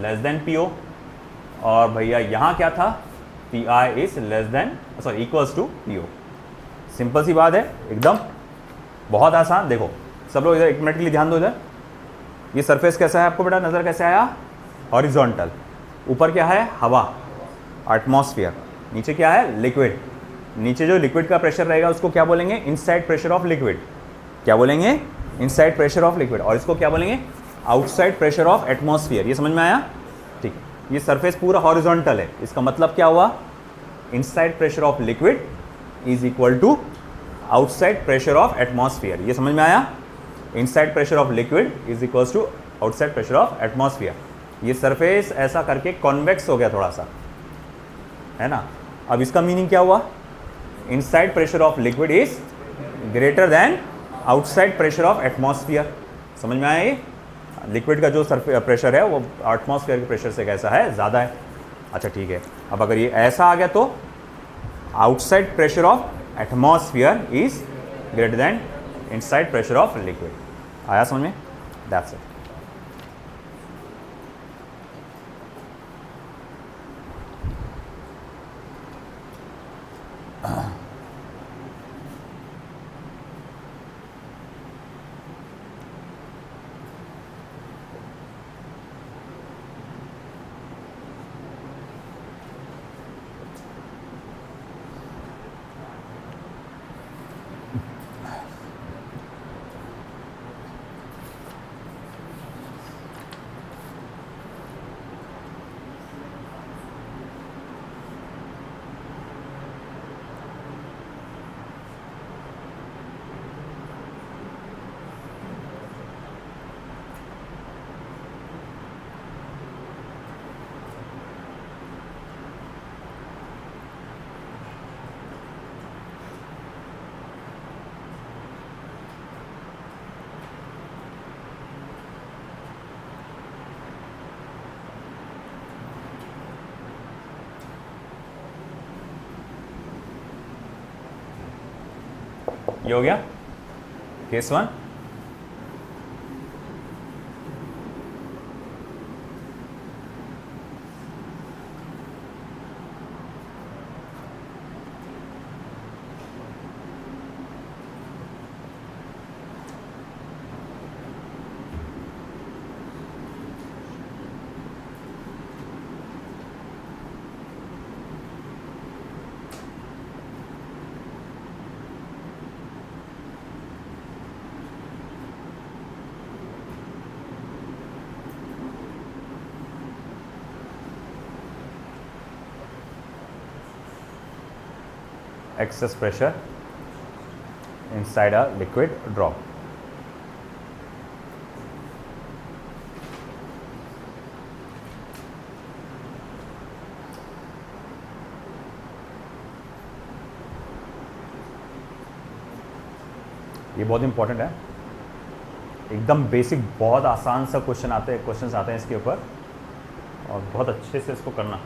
less than P O, और भैया यहाँ क्या था, P I is less than sorry equals to P O. Simple सी बात है एकदम, बहुत आसान। देखो सब लोग इधर एक मिनट के लिए ध्यान दो। इधर ये सरफेस कैसा है आपको बेटा, नज़र कैसे आया, हॉरिजॉन्टल। ऊपर क्या है, हवा, एटमॉस्फेयर। नीचे क्या है, लिक्विड। नीचे जो लिक्विड का प्रेशर रहेगा उसको क्या बोलेंगे, इनसाइड प्रेशर ऑफ लिक्विड। क्या बोलेंगे, इनसाइड प्रेशर ऑफ लिक्विड। और इसको क्या बोलेंगे, आउटसाइड प्रेशर ऑफ एटमॉस्फेयर। ये समझ में आया, ठीक है। ये सरफेस पूरा हॉरिजॉन्टल है, इसका मतलब क्या हुआ, inside pressure of liquid is equal to outside pressure of atmosphere. ये समझ में आया, inside pressure of liquid is equals to outside pressure of atmosphere. ये सरफेस ऐसा करके कॉन्वेक्स हो गया थोड़ा सा, है ना। अब इसका मीनिंग क्या हुआ, inside pressure of liquid is greater than outside pressure of atmosphere. समझ में आया, ये लिक्विड का जो प्रेशर है वो एटमॉस्फेयर के प्रेशर से कैसा है, ज़्यादा है। अच्छा ठीक है, अब अगर ये ऐसा आ गया तो outside pressure of atmosphere is greater than inside pressure of liquid. आया समझ में, दैट्स इट। ये हो गया case 1। excess pressure inside a liquid drop. ये बहुत इंपॉर्टेंट है, एकदम बेसिक, बहुत आसान सा क्वेश्चन आते हैं इसके ऊपर, और बहुत अच्छे से इसको करना।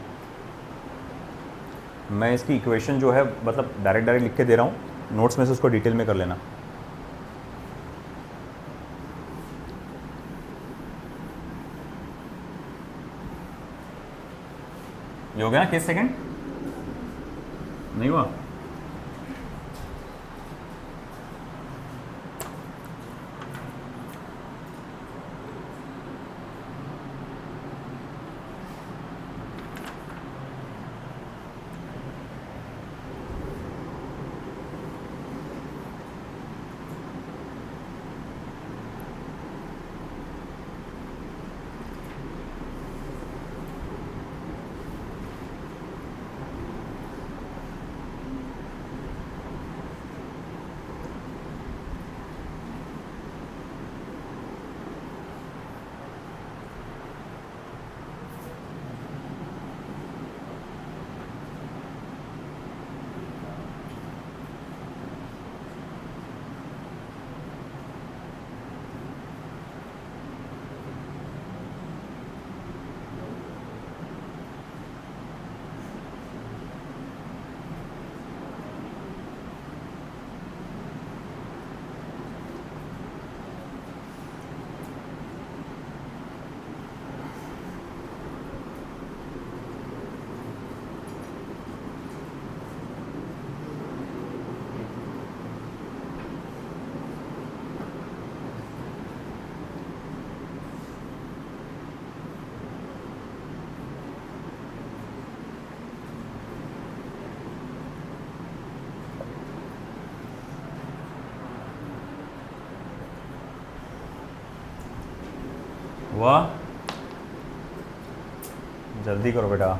मैं इसकी इक्वेशन जो है मतलब डायरेक्ट लिख के दे रहा हूँ, नोट्स में से उसको डिटेल में कर लेना। ये हो गया ना केस सेकंड? नहीं हुआ? वाह, जल्दी करो बेटा।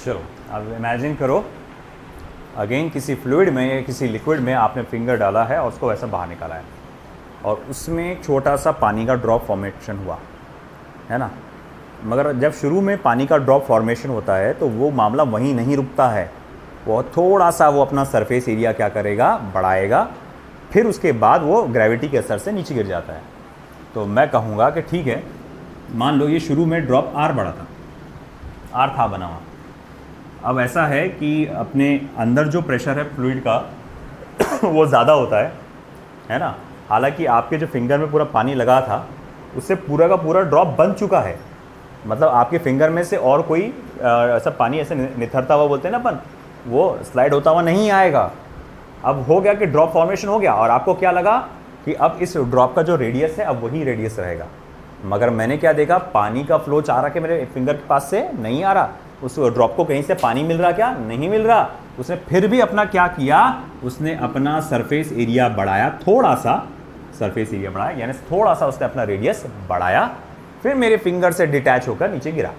चलो अब इमेजिन करो, अगेन किसी फ्लूइड में या किसी लिक्विड में आपने फिंगर डाला है और उसको वैसा बाहर निकाला है, और उसमें एक छोटा सा पानी का ड्रॉप फॉर्मेशन हुआ है ना। मगर जब शुरू में पानी का ड्रॉप फॉर्मेशन होता है तो वो मामला वहीं नहीं रुकता है, वो थोड़ा सा वो अपना सरफेस एरिया क्या करेगा, बढ़ाएगा, फिर उसके बाद वो ग्रेविटी के असर से नीचे गिर जाता है। तो मैं कहूँगा कि ठीक है, मान लो ये शुरू में ड्रॉप आर बढ़ा था, आर था बना हुआ। अब ऐसा है कि अपने अंदर जो प्रेशर है फ्लूइड का वो ज़्यादा होता है ना। हालांकि आपके जो फिंगर में पूरा पानी लगा था उससे पूरा का पूरा ड्रॉप बन चुका है, मतलब आपके फिंगर में से और कोई ऐसा पानी ऐसे निथरता हुआ बोलते हैं ना अपन, वो स्लाइड होता हुआ नहीं आएगा, अब हो गया कि ड्रॉप फॉर्मेशन हो गया, और आपको क्या लगा कि अब इस ड्रॉप का जो रेडियस है अब वही रेडियस रहेगा। मगर मैंने क्या देखा, पानी का फ्लो चाह रहा कि मेरे फिंगर के पास से नहीं आ रहा, उस ड्रॉप को कहीं से पानी मिल रहा, क्या नहीं मिल रहा। उसने फिर भी अपना क्या किया, उसने अपना सरफेस एरिया बढ़ाया, थोड़ा सा सरफेस एरिया बढ़ाया, यानी थोड़ा सा उसने अपना रेडियस बढ़ाया, फिर मेरे फिंगर से डिटैच होकर नीचे गिरा।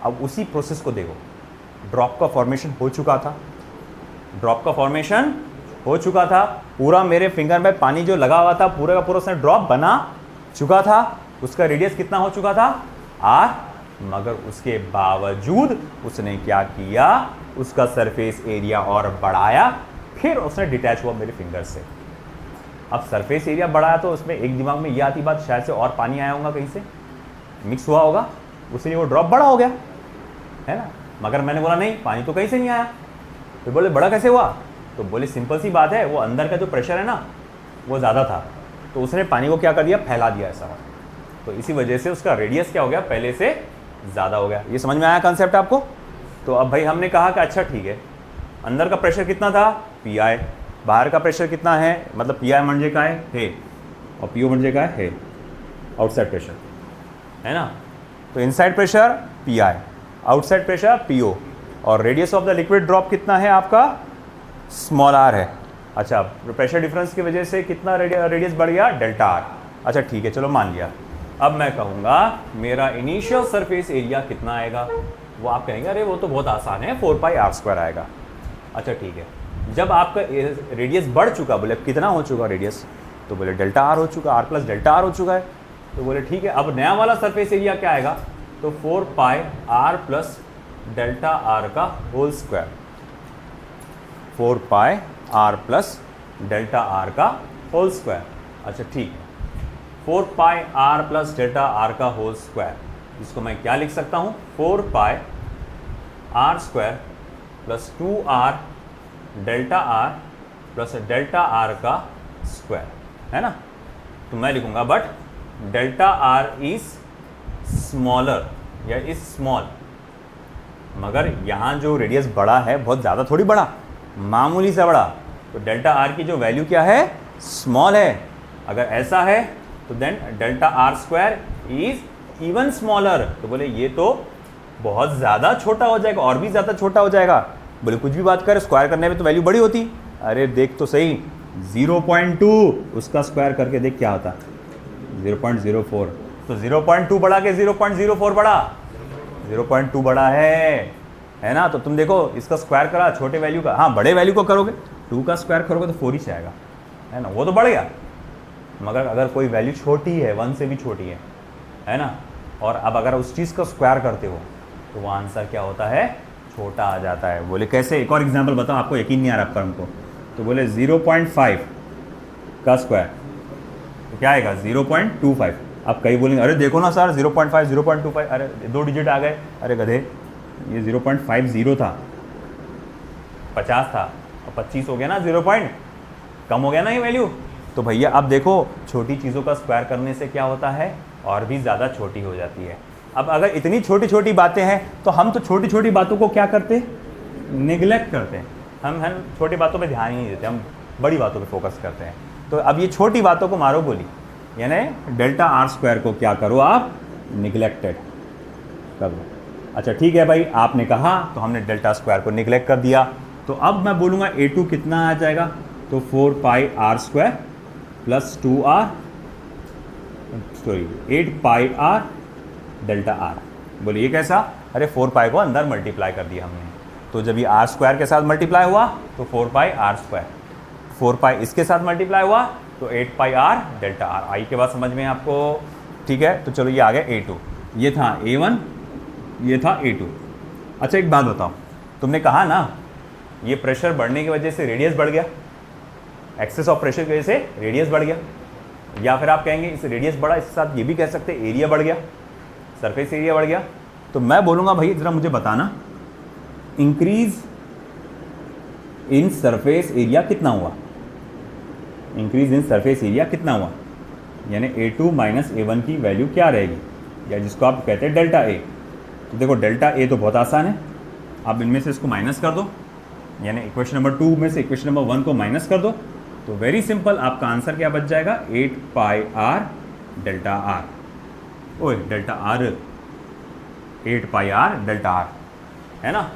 अब उसी प्रोसेस को देखो, ड्रॉप का फॉर्मेशन हो चुका था, ड्रॉप का फॉर्मेशन हो चुका था, पूरा मेरे फिंगर में पानी जो लगा हुआ था पूरा का पूरा उसने ड्रॉप बना चुका था, उसका रेडियस कितना हो चुका था, r। मगर उसके बावजूद उसने क्या किया, उसका सरफेस एरिया और बढ़ाया, फिर उसने डिटैच हुआ मेरे फिंगर से। अब सरफेस एरिया बढ़ाया तो उसमें एक दिमाग में ये आती बात, शायद से और पानी आया होगा, कहीं से मिक्स हुआ होगा, उसलिए वो ड्रॉप बड़ा हो गया, है ना। मगर मैंने बोला नहीं, पानी तो कहीं से नहीं आया। तो बोले बड़ा कैसे हुआ, तो बोले सिंपल सी बात है, वो अंदर का जो प्रेशर है ना वो ज़्यादा था, तो उसने पानी को क्या कर दिया, फैला दिया ऐसा, तो इसी वजह से उसका रेडियस क्या हो गया, पहले से ज़्यादा हो गया। ये समझ में आया कंसेप्ट आपको। तो अब भाई हमने कहा कि अच्छा ठीक है, अंदर का प्रेशर कितना था, PI, बाहर का प्रेशर कितना है, मतलब PI म्हणजे काय है, और PO म्हणजे काय है, आउटसाइड प्रेशर, है ना। तो inside pressure PI, outside pressure PO, और radius of the liquid drop कितना है आपका, स्मॉल r है। अच्छा, प्रेशर डिफरेंस की वजह से कितना रेडियस बढ़ गया, डेल्टा r। अच्छा ठीक है, चलो मान लिया। अब मैं कहूँगा मेरा इनिशियल सरफेस एरिया कितना आएगा, वो आप कहेंगे अरे वो तो बहुत आसान है, 4πr² आएगा। अच्छा ठीक है, जब आपका रेडियस बढ़ चुका, बोले कितना हो चुका रेडियस, तो बोले डेल्टा r हो चुका, r प्लस डेल्टा r हो चुका है। तो बोले ठीक है, अब नया वाला सरफेस एरिया क्या आएगा, तो 4πr प्लस डेल्टा r का whole square, 4πr plus delta r का होल स्क्वायर। अच्छा ठीक है, 4πr प्लस डेल्टा r का होल स्क्वायर, इसको मैं क्या लिख सकता हूँ, 4πr square plus 2r delta r plus delta r का स्क्वायर, है ना। तो मैं लिखूंगा but delta r is smaller या इज स्मॉल, मगर यहाँ जो रेडियस बड़ा है बहुत ज़्यादा थोड़ी बड़ा, मामूली सा बड़ा, तो डेल्टा r की जो वैल्यू क्या है, स्मॉल है। अगर ऐसा है तो then delta r square is even smaller, तो बोले ये तो बहुत ज़्यादा छोटा हो जाएगा, और भी ज़्यादा छोटा हो जाएगा। बोले कुछ भी बात कर, स्क्वायर करने में तो वैल्यू बड़ी होती, अरे देख तो सही, 0.2 उसका स्क्वायर करके देख क्या होता, 0.04, तो 0.2 बढ़ा के 0.04 बढ़ा, 0.2 बड़ा है ना। तो तुम देखो इसका स्क्वायर करा छोटे वैल्यू का, हाँ बड़े वैल्यू को करोगे 2 का स्क्वायर करोगे तो 4 ही से आएगा, है ना, वो तो बढ़ गया। मगर अगर कोई वैल्यू छोटी है, 1 से भी छोटी है ना, और अब अगर उस चीज़ का स्क्वायर करते हो तो वो आंसर क्या होता है, छोटा आ जाता है। बोले कैसे, एक और एग्जांपल बताओ, आपको यकीन नहीं आ रहा आपका हमको। तो बोले 0.5 का स्क्वायर तो क्या आएगा, 0.25। अब कई बोलेंगे अरे देखो ना सर 0.5 0.25, अरे 2 डिजिट आ गए, अरे गधे ये 0.50 था, 50 था, और 25 हो गया ना, 0 पॉइंट कम हो गया ना ये वैल्यू। तो भैया अब देखो छोटी चीज़ों का स्क्वायर करने से क्या होता है, और भी ज़्यादा छोटी हो जाती है। अब अगर इतनी छोटी छोटी बातें हैं तो हम तो छोटी छोटी बातों को क्या करते, निगलेक्ट करते हैं, हम छोटी बातों पे ध्यान ही नहीं देते, हम बड़ी बातों पे फोकस करते हैं। तो अब ये छोटी बातों को मारो गोली, यानी डेल्टा r स्क्वायर को क्या करो आप, निगलेक्टेड कर दो। अच्छा ठीक है भाई, आपने कहा तो हमने डेल्टा स्क्वायर को निगलेक्ट कर दिया। तो अब मैं बोलूँगा A2 कितना आ जाएगा, तो 4πr square plus 8πr delta r। बोलिए कैसा, अरे 4π को अंदर मल्टीप्लाई कर दिया हमने, तो जब ये r स्क्वायर के साथ मल्टीप्लाई हुआ तो 4πr स्क्वायर, 4π इसके साथ मल्टीप्लाई हुआ तो 8πr डेल्टा r। आई के बाद समझ में आपको, ठीक है। तो चलो ये आ गया A2, ये था A1, ये था A2। अच्छा एक बात बताओ, तुमने कहा ना ये प्रेशर बढ़ने की वजह से रेडियस बढ़ गया, एक्सेस ऑफ प्रेशर की वजह से रेडियस बढ़ गया, या फिर आप कहेंगे इस रेडियस बढ़ा, इसके साथ ये भी कह सकते हैं एरिया बढ़ गया, सरफेस एरिया बढ़ गया। तो मैं बोलूँगा भाई ज़रा मुझे बताना, इंक्रीज इन सरफेस एरिया कितना हुआ, इंक्रीज इन सरफेस एरिया कितना हुआ, यानी A2 माइनस A1 की वैल्यू क्या रहेगी, या जिसको आप कहते हैं डेल्टा A। तो देखो डेल्टा A तो बहुत आसान है, आप इनमें से इसको माइनस कर दो, यानी इक्वेशन नंबर 2 में से इक्वेशन नंबर 1 को माइनस कर दो, तो वेरी सिंपल आपका आंसर क्या बच जाएगा, 8 पाई आर डेल्टा आर, ओए delta R, 8 pi R delta R, है ना।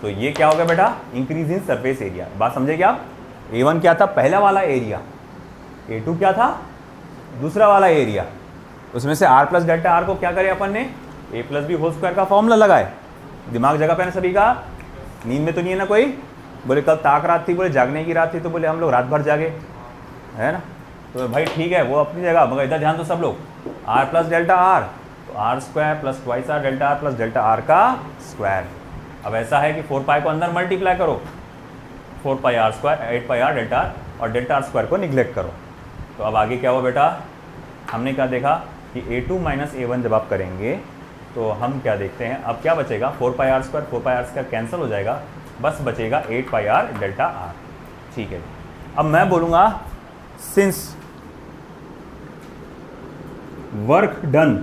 तो ये क्या हो गया बेटा, इंक्रीज इन सरफेस एरिया। बात समझे क्या आप, A1 क्या था, पहला वाला एरिया, A2 क्या था, दूसरा वाला एरिया, उसमें से r प्लस डेल्टा आर को क्या करे अपन ने, a plus B whole square का फॉर्मूला लगाए। दिमाग जगह पे ना सभी का, नींद में तो नहीं है ना कोई, बोले कल ताक रात थी, बोले जागने की रात थी, तो बोले हम लोग रात भर जागे, है ना। तो भाई ठीक है, वो अपनी जगह, मगर इधर ध्यान दो सब लोग, r प्लस डेल्टा आर, तो R square plus twice R delta R plus delta R का स्क्वायर। अब ऐसा है कि 4 पाई को अंदर मल्टीप्लाई करो, 4 pi R square, 8 pi R delta R, और डेल्टा आर स्क्वायर को निग्लेक्ट करो। तो अब आगे क्या हुआ बेटा, हमने क्या देखा कि A2 माइनस A1 जब आप करेंगे तो हम क्या देखते हैं, अब क्या बचेगा, 4 pi R square, 4 pi R square cancel हो जाएगा, बस बचेगा 8 पाई आर डेल्टा आर। ठीक है, अब मैं बोलूँगा since work done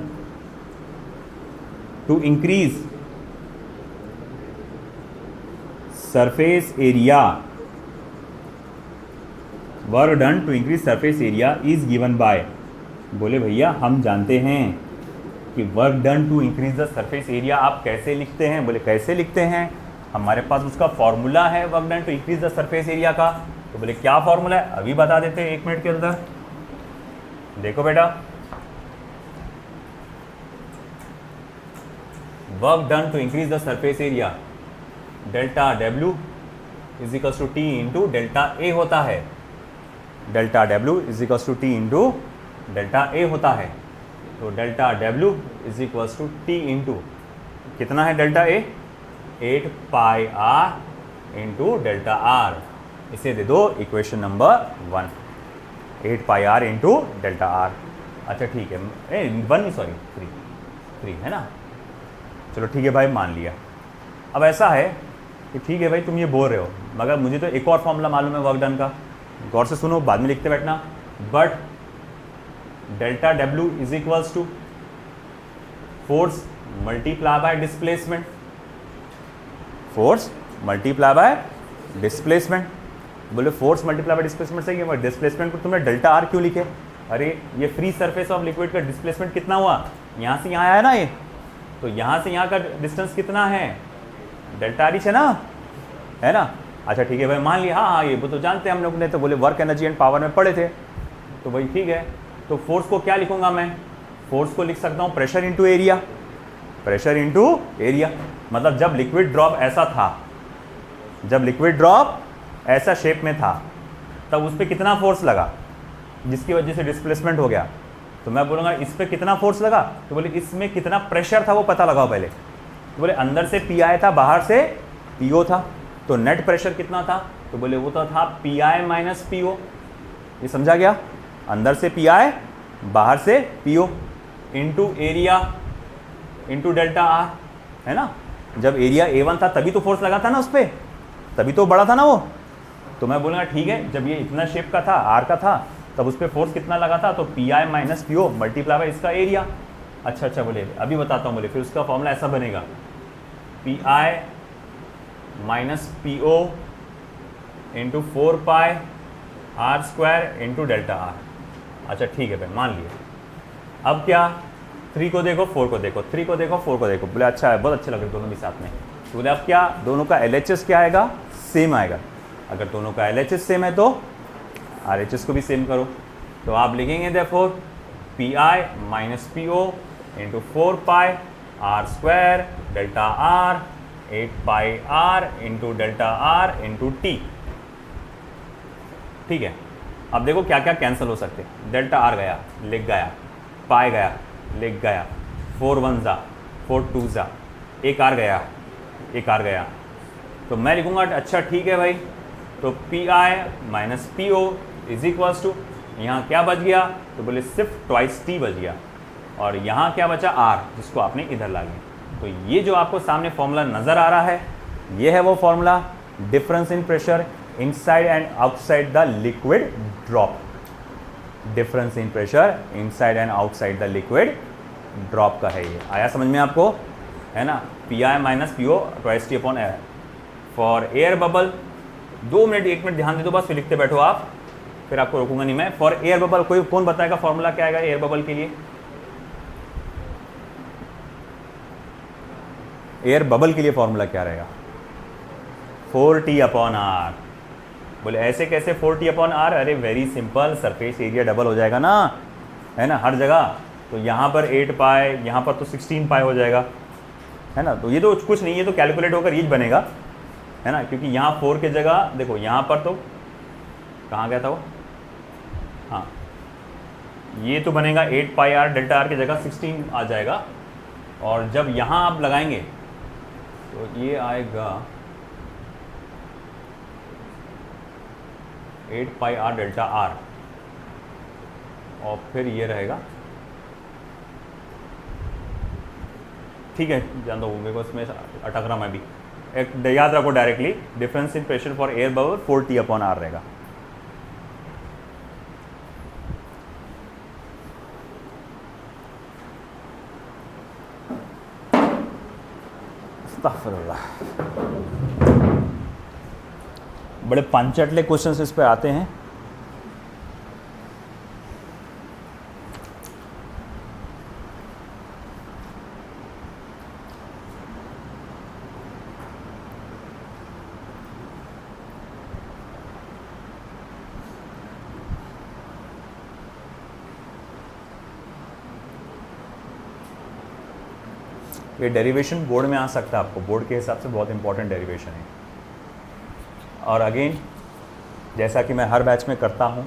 to increase surface area, work done to increase surface area is given by, बोले भैया हम जानते हैं कि work done to increase the surface area आप कैसे लिखते हैं, बोले कैसे लिखते हैं, हमारे पास उसका फॉर्मूला है work done to increase the surface area का। तो बोले क्या फॉर्मूला है, अभी बता देते हैं 1 मिनट के अंदर। देखो बेटा, work done to increase the surface area, delta W is equals to T into delta A होता है, delta W is equals to T into delta A होता है। तो delta W is equals to T into कितना है delta A, 8 pi R into delta R, इसे दे दो equation number 1, 8 pi R into delta R. अच्छा ठीक है, 1 सॉरी 3 है ना, चलो ठीक है भाई मान लिया। अब ऐसा है कि ठीक है भाई तुम ये बोल रहे हो, मगर मुझे तो एक और फॉर्मूला मालूम है वर्क डन का, गौर से सुनो, बाद में लिखते बैठना। But delta W is equals to force multiply by displacement, force multiply by displacement. बोले फोर्स मल्टीप्लाई बाय डिस्प्लेसमेंट सही है, डिस्प्लेसमेंट को तुमने डेल्टा आर क्यों लिखे, अरे ये फ्री सरफेस ऑफ लिक्विड का डिस्प्लेसमेंट कितना हुआ, यहाँ से यहाँ आया ना ये, तो यहाँ से यहाँ का डिस्टेंस कितना है, डेल्टा आर है ना। अच्छा ठीक है भाई मान लिया, हाँ ये वो तो जानते हैं हम लोग ने, तो बोले वर्क एनर्जी एंड पावर में पढ़े थे, तो भाई ठीक है। तो फोर्स को क्या लिखूंगा मैं, फोर्स को लिख सकता हूँ pressure into area, pressure into area. मतलब जब लिक्विड ड्रॉप ऐसा था, जब लिक्विड ड्रॉप ऐसा शेप में था, तब उस पर कितना फोर्स लगा जिसकी वजह से डिस्प्लेसमेंट हो गया, तो मैं बोलूँगा इस पर कितना फोर्स लगा, तो बोले इसमें कितना प्रेशर था वो पता लगाओ पहले। तो बोले अंदर से पी आई था, बाहर से पी ओ था, तो नेट प्रेशर कितना था, तो बोले वो तो था P I minus P O. ये समझा गया, अंदर से पी आई बाहर से P O into area into delta R, है ना। जब एरिया A1 था तभी तो फोर्स लगा था ना उस पर, तभी तो बड़ा था ना वो। तो मैं बोलूँगा ठीक है, जब ये इतना शेप का था, आर का था, तब उस पर फोर्स कितना लगा था, तो P I minus P O multiply by इसका एरिया। अच्छा बोले अभी बताता हूँ, बोले फिर उसका फॉर्मूला ऐसा बनेगा, P I minus P O into 4 pi R square into delta R. अच्छा ठीक है भाई मान लिया। अब क्या, 3 को देखो 4 को देखो, 3 को देखो 4 को देखो, बोले अच्छा है, बहुत अच्छे लग रहे दोनों भी साथ में। तो बोले अब क्या, दोनों का LHS क्या आएगा, सेम आएगा। अगर दोनों का LHS सेम है तो RHS को भी सेम करो, तो आप लिखेंगे therefore P I minus P O into 4 pi R square delta R 8 pi R into delta R into T. ठीक है, अब देखो क्या क्या कैंसिल हो सकते हैं, डेल्टा आर गया लिख गया, पाई गया लिख गया, 4 1 जा 4 2 जा, एक आर गया, एक आर गया, तो मैं लिखूंगा अच्छा ठीक है भाई, तो P I minus P O is equals to, यहाँ क्या बच गया, तो बोले सिर्फ ट्वाइस टी बच गया, और यहाँ क्या बचा आर, जिसको आपने इधर ला लिया। तो ये जो आपको सामने फॉर्मूला नज़र आ रहा है, ये है वो formula, difference in pressure inside and outside the liquid drop, difference in pressure inside and outside the liquid drop का है। ये आया समझ में आपको, है ना। P I minus P O twice T upon R, for air bubble 2 minute 1 minute ध्यान दे दो बस, फिर लिखते बैठो आप, फिर आपको रोकूंगा नहीं मैं। फॉर एयर बबल कोई कौन बताएगा फॉर्मूला क्या आएगा एयर बबल के लिए? एयर बबल के लिए फॉर्मूला क्या रहेगा? 4T/R। बोले ऐसे कैसे 4T/R? अरे very simple, surface area double हो जाएगा ना, है ना, हर जगह। तो यहाँ पर 8 पाई, यहाँ पर तो 16 पाई हो जाएगा, है ना। तो ये तो कुछ नहीं, ये तो कैलकुलेट होकर ये बनेगा, है ना, क्योंकि यहाँ 4 की जगह देखो, यहाँ पर तो कहाँ गया था वो, हाँ, ये तो बनेगा 8 पाई R डेल्टा R की जगह 16 आ जाएगा। और जब यहाँ आप लगाएंगे तो ये आएगा 8 पाई R डेल्टा R, और फिर ये रहेगा, ठीक है, जान दो मेरे को, इसमें अटक रहा मैं भी। एक याद रखो directly, difference in pressure for air bubble 4T/R रहेगा। बड़े पांचटले क्वेश्चंस इस पे आते हैं। ये डेरिवेशन बोर्ड में आ सकता है आपको, बोर्ड के हिसाब से बहुत इंपॉर्टेंट डेरिवेशन है। और अगेन जैसा कि मैं हर बैच में करता हूँ,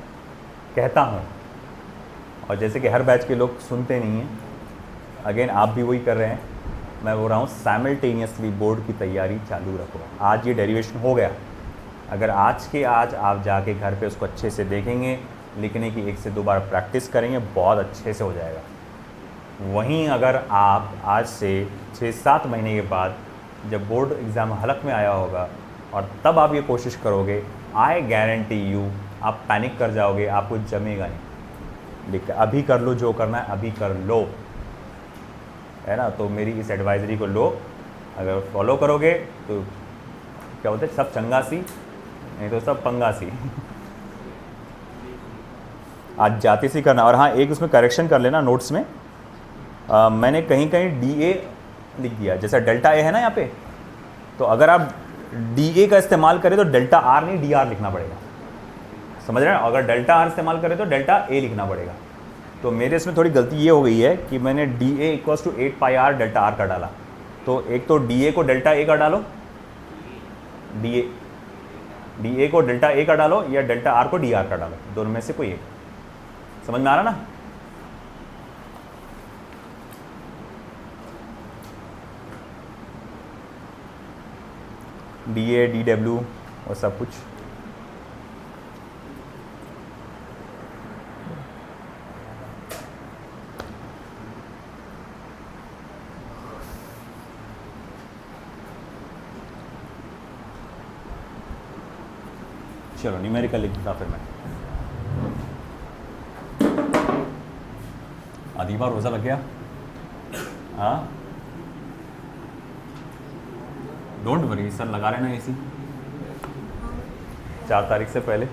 कहता हूँ, और जैसे कि हर बैच के लोग सुनते नहीं हैं, अगेन आप भी वही कर रहे हैं, मैं बोल रहा हूँ साइमल्टेनियसली बोर्ड की तैयारी चालू रखो। आज ये डेरिवेशन हो गया, अगर आज के आज आप जाके घर पे उसको अच्छे से देखेंगे, लिखने की 1 से 2 बार प्रैक्टिस करेंगे, बहुत अच्छे से हो जाएगा। वहीं अगर आप आज से 6-7 महीने के बाद जब बोर्ड एग्ज़ाम हलक में आया होगा और तब आप ये कोशिश करोगे, आई गारंटी यू आप पैनिक कर जाओगे, आपको जमेगा नहीं। लेकिन अभी कर लो, जो करना है अभी कर लो, है ना। तो मेरी इस एडवाइजरी को लो, अगर फॉलो करोगे तो क्या बोलते हैं, सब चंगासी, नहीं तो सब पंगासी। आज जाते से करना। और हाँ, एक उसमें करेक्शन कर लेना नोट्स में, मैंने कहीं कहीं DA लिख दिया, जैसा डेल्टा A है ना यहाँ पे, तो अगर आप DA का इस्तेमाल करें तो डेल्टा R नहीं DR लिखना पड़ेगा, समझ रहे हैं। अगर डेल्टा R इस्तेमाल करें तो डेल्टा A लिखना पड़ेगा। तो मेरे इसमें थोड़ी गलती ये हो गई है कि मैंने DA = 8 पाई R डेल्टा R का डाला। तो एक तो DA को डेल्टा A का डालो, DA को डेल्टा A का डालो, या डेल्टा R को DR का डालो, दोनों में से कोई एक। समझ में आ रहा ना? DA DW और सब कुछ। चलो न्यूमेरिकल लिखता फिर मैं। आधी बार रोज़ा लग गया, हाँ, डोंट वरी सर, लगा लेना एसी 4 तारीख से पहले।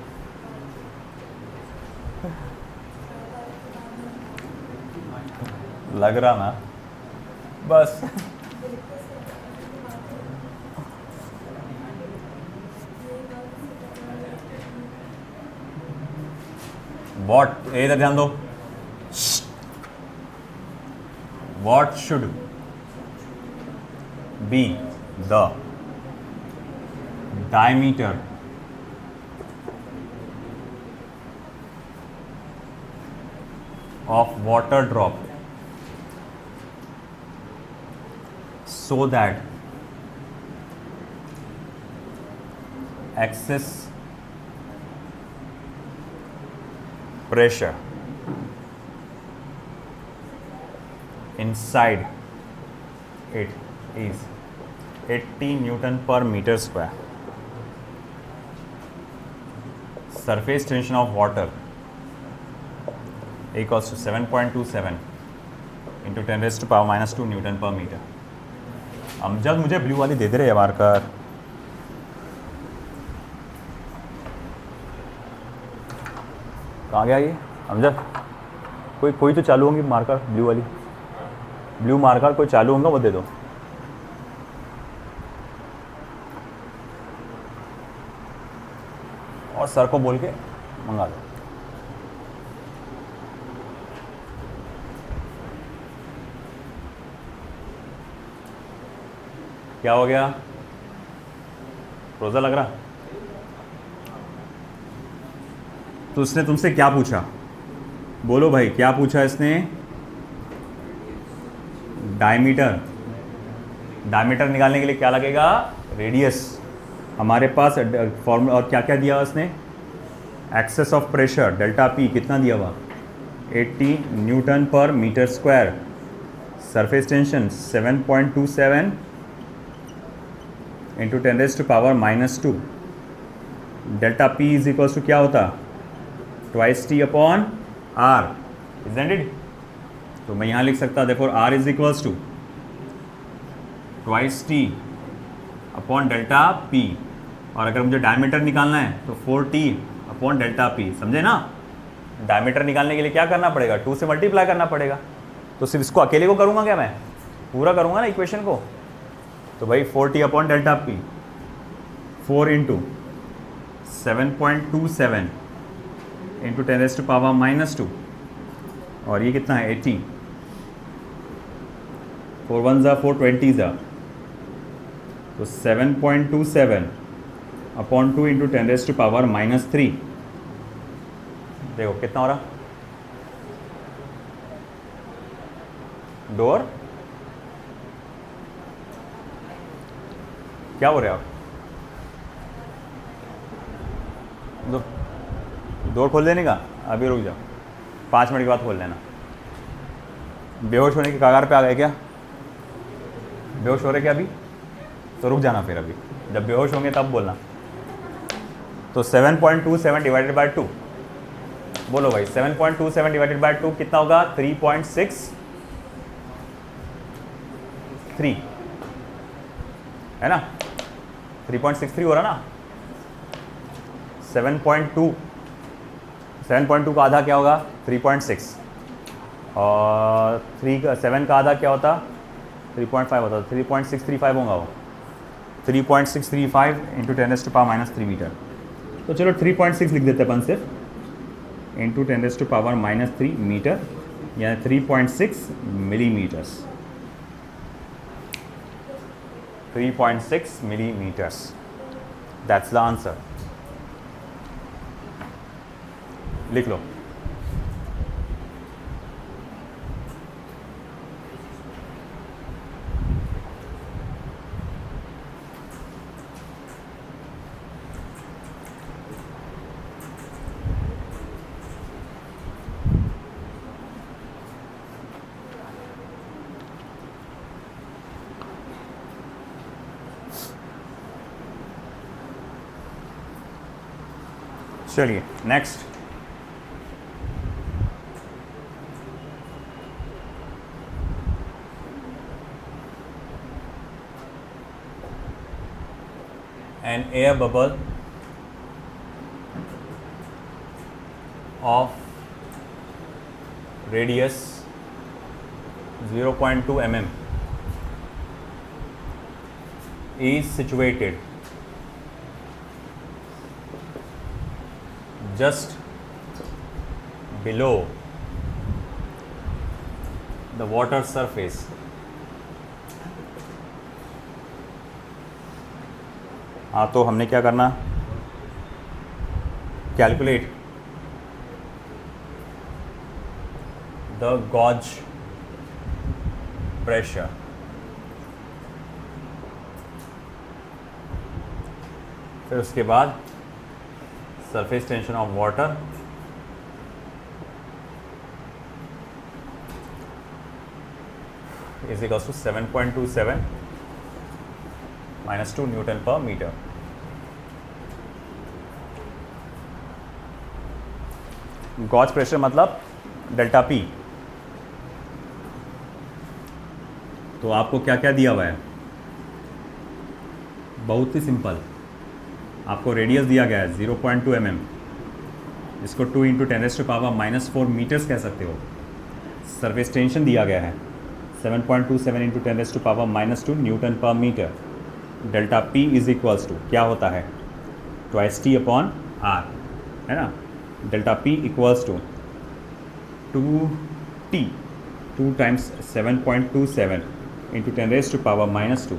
लग रहा ना, बस वॉट, इधर ध्यान दो, what should be the diameter of water drop so that excess pressure inside it is 80 Newton per meter square. Surface tension of water equals to 7.27 into 10⁻⁻² Newton per meter. अब जब मुझे ब्लू वाली दे दे रहे marker, कहाँ गया ये अमजद? कोई कोई तो चालू होंगी मार्कर, ब्लू वाली, ब्लू मार्कर कोई चालू होगा वो दे दो। और सर को बोल के मंगा दो। क्या हो गया? रोज़ा लग रहा? तो उसने तुमसे क्या पूछा? बोलो भाई, क्या पूछा इसने? डायमीटर। डायमीटर निकालने के लिए क्या लगेगा? रेडियस। हमारे पास फॉर्मूला और क्या क्या दिया उसने? Excess of pressure delta P कितना दिया हुआ? 80 newton per metre square. Surface tension 7.27 into 10⁻⁻²। Delta P is equals to क्या होता? Twice T upon R, isn't it? तो मैं यहाँ लिख सकता, देखो R is equals to twice T upon delta P. और अगर मुझे डायमीटर निकालना है तो 4t अपॉन डेल्टा पी, समझे ना? डायमीटर निकालने के लिए क्या करना पड़ेगा? 2 से मल्टीप्लाई करना पड़ेगा। तो सिर्फ इसको अकेले को करूँगा क्या? मैं पूरा करूँगा ना इक्वेशन को। तो भाई 4t upon delta P, 4 into 7.27 into 10⁻⁻²। और ये कितना है? 80। 4 1 ज़ा 4 20 ज़ा, तो 7.27 अपॉन 2 इंटू 10⁻⁻3। देखो कितना हो रहा? डोर क्या हो रहे आप? डोर खोल देने का? अभी रुक जाओ, 5 मिनट के बाद खोल लेना। बेहोश होने की कगार पे आ गए क्या? बेहोश हो रहे क्या अभी? तो रुक जाना फिर, अभी जब बेहोश होंगे तब बोलना। तो 7.27 डिवाइडेड बाय 2, बोलो भाई 7.27 डिवाइडेड बाय 2 कितना होगा? 3.63 है ना? 3.63 हो रहा ना? 7.2 का आधा क्या होगा? 3.6। और 7 का आधा क्या होता? 3.5 होता। 3.635 होगा वो। 3.635 इंटू 10⁻³ मीटर। तो चलो 3.6 लिख देते अपन सिर्फ, इंटू 10⁻³ मीटर, यानी 3.6 millimetres. 3.6 millimeters. That's the answer. लिख लो। चलिए next. An air bubble of radius 0.2 mm is situated just below the water surface. हाँ, तो हमने क्या करना? Calculate the gauge pressure. फिर उसके बाद surface tension of water is equals to 7.27 minus 2 Newton per meter. Gauge pressure मतलब delta P. तो आपको क्या क्या दिया हुआ है? बहुत ही सिंपल, आपको रेडियस दिया गया है 0.2 mm, इसको 2 इंटू 10⁻⁻⁴ मीटर्स कह सकते हो। सरफेस टेंशन दिया गया है 7.27 into 10⁻⁻² newton per metre. Delta P is equals to क्या होता है, ट्वाइस टी अपॉन आर, है ना। Delta P equals to 2t, 2 times 7.27 into 10⁻⁻²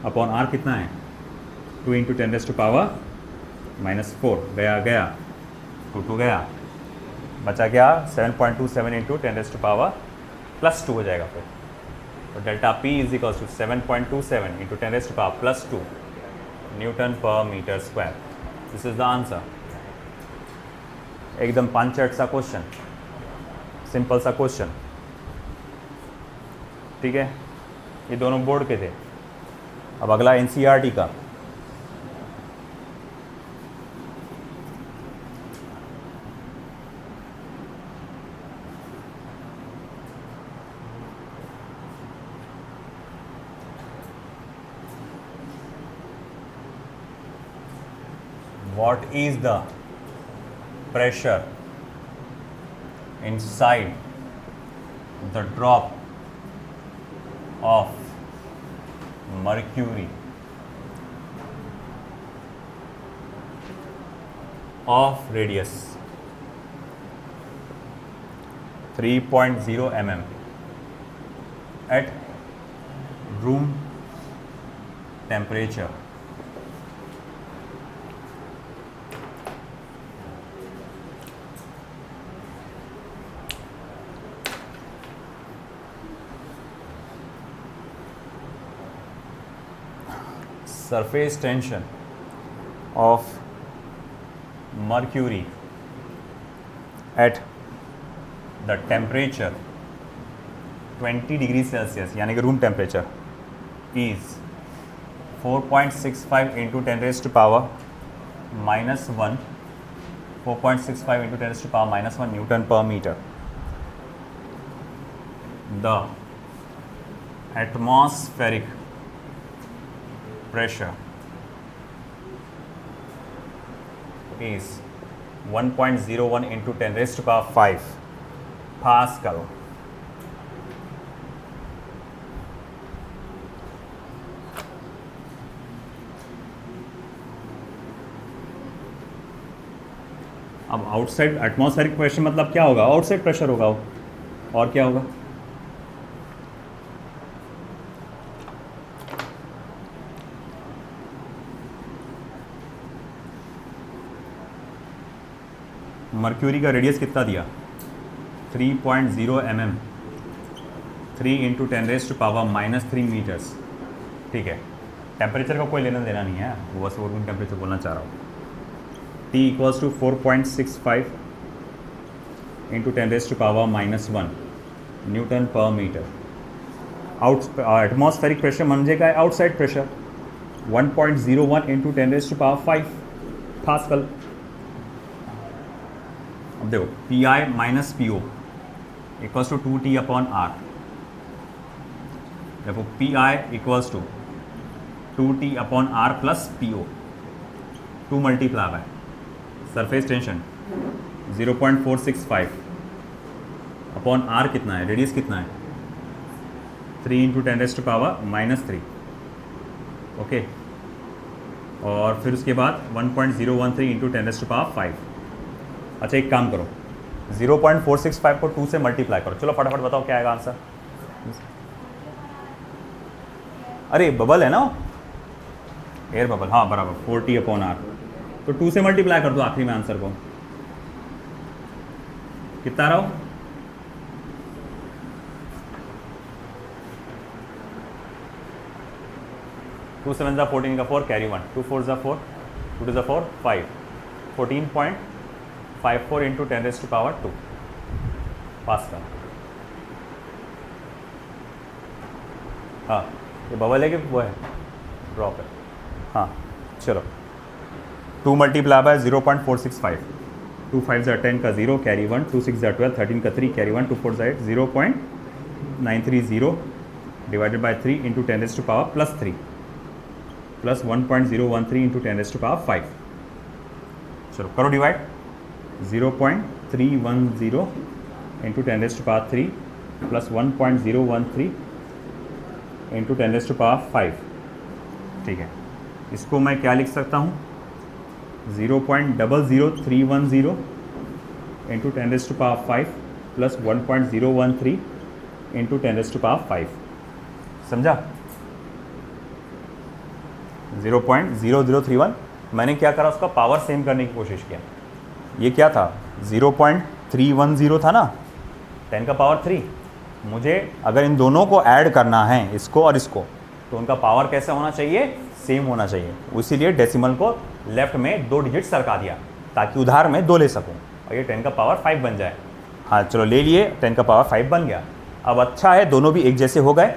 upon R कितना है 2 इंटू 10⁻⁻⁴ गया टू गया, बचा क्या 7.27 इंटू 10⁻+2 हो जाएगा फिर। तो delta P is equals to 7.27 into 10⁻+2 newton per metre square. This is the answer. एकदम पांचट सा क्वेश्चन, सिंपल सा क्वेश्चन, ठीक है। ये दोनों बोर्ड के थे। अब अगला एनसीईआरटी का। What is the pressure inside the drop of mercury of radius 3.0 mm at room temperature? Surface tension of mercury at the temperature 20 degree Celsius यानी कि room temperature is 4.65 into 10⁻⁻⁻1 4.65 into 10⁻⁻1 newton per metre. The atmospheric pressure is 1.01 into 10⁵ Pascal. अब outside atmospheric pressure मतलब क्या होगा, outside pressure होगा वो, और क्या होगा, मर्क्यूरी का रेडियस कितना दिया 3.0 mm, 3 इंटू 10⁻³ मीटर्स, ठीक है। टेम्परेचर का कोई लेना देना नहीं है, वो बस रूम टेम्परेचर बोलना चाह रहा हूँ। T equals to 4.65 into 10⁻⁻1 newton per metre. Atmospheric pressure म्हणजे काय, आउटसाइड प्रेशर 1.01 इंटू 10⁵ पास्कल। अब देखो P I minus P O equals to 2t upon R. देखो P I equals to 2t upon R plus P O, 2 multiply by surface tension 0.465 upon R कितना है, radius कितना है 3 into 10⁻⁻3, okay. और फिर उसके बाद 1.013 इंटू 10⁵। अच्छा एक काम करो 0.465 को 2 से मल्टीप्लाई करो, चलो फटाफट बताओ क्या आएगा आंसर। अरे बबल है ना, एयर बबल, हाँ बराबर 40 अपॉन आर, तो 2 से मल्टीप्लाई कर दो आखिरी में आंसर को, कितना रहा हो 2 7 जा 14 का 4 कैरी 1, 2 4 जा 4, 2 2 जा 4 5, 14.54 इंटू 10⁻² पास्कल। हाँ ये बबल है कि वो है, ड्रॉप है, हाँ चलो 2 मल्टीप्लाई बाय 0.465, 2 5 जा 10 का 0 कैरी 1, 2 6 जा 12, 13 का 3 कैरी 1, 2 4 जा 8, 0.930 divided by 3 into 10⁻+3 plus 1.013 into 10⁻⁵। चलो करो डिवाइड, 0.310 इंटू 10⁻³ प्लस 1.013 इंटू 10⁵ ठीक है। इसको मैं क्या लिख सकता हूँ, 0.00310 इंटू 10⁵ प्लस 1.013 इंटू 10⁵ समझा। 0.0031 मैंने क्या करा, उसका पावर सेम करने की कोशिश किया। ये क्या था, 0.310 था ना, 10⁻³ मुझे अगर इन दोनों को ऐड करना है, इसको और इसको, तो उनका पावर कैसा होना चाहिए, सेम होना चाहिए। इसीलिए डेसिमल को लेफ्ट में 2 डिजिट सरका दिया ताकि उधार में 2 ले सकूं और ये 10⁵ बन जाए। हाँ चलो ले लिए, 10⁵ बन गया। अब अच्छा है दोनों भी एक जैसे हो गए,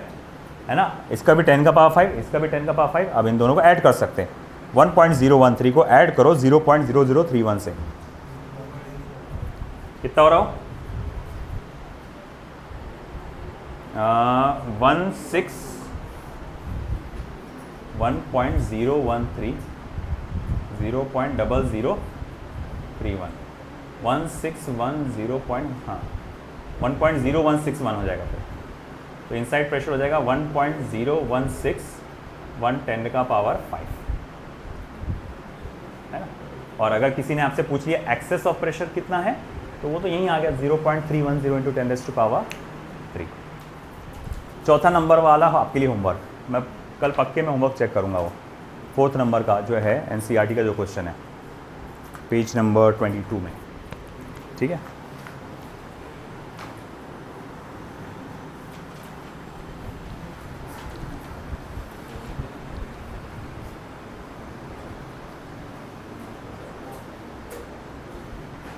है ना, इसका भी 10⁵, इसका भी 10⁵। अब इन दोनों को ऐड कर सकते हैं। 1.013 को ऐड करो 0.0031 से, कितना हो रहा हो, 1.013 0.0031 1.0161 हो जाएगा फिर। तो इनसाइड प्रेशर हो जाएगा 1.016 1/10⁵, है ना। और अगर किसी ने आपसे पूछ लिया एक्सेस ऑफ प्रेशर कितना है, तो वो तो यहीं आ गया 0.310 इंटू 10⁻³। चौथा नंबर वाला आपके लिए होमवर्क, मैं कल पक्के में होमवर्क चेक करूँगा। वो 4th नंबर का जो है NCERT का जो क्वेश्चन है, पेज नंबर 22 में, ठीक है।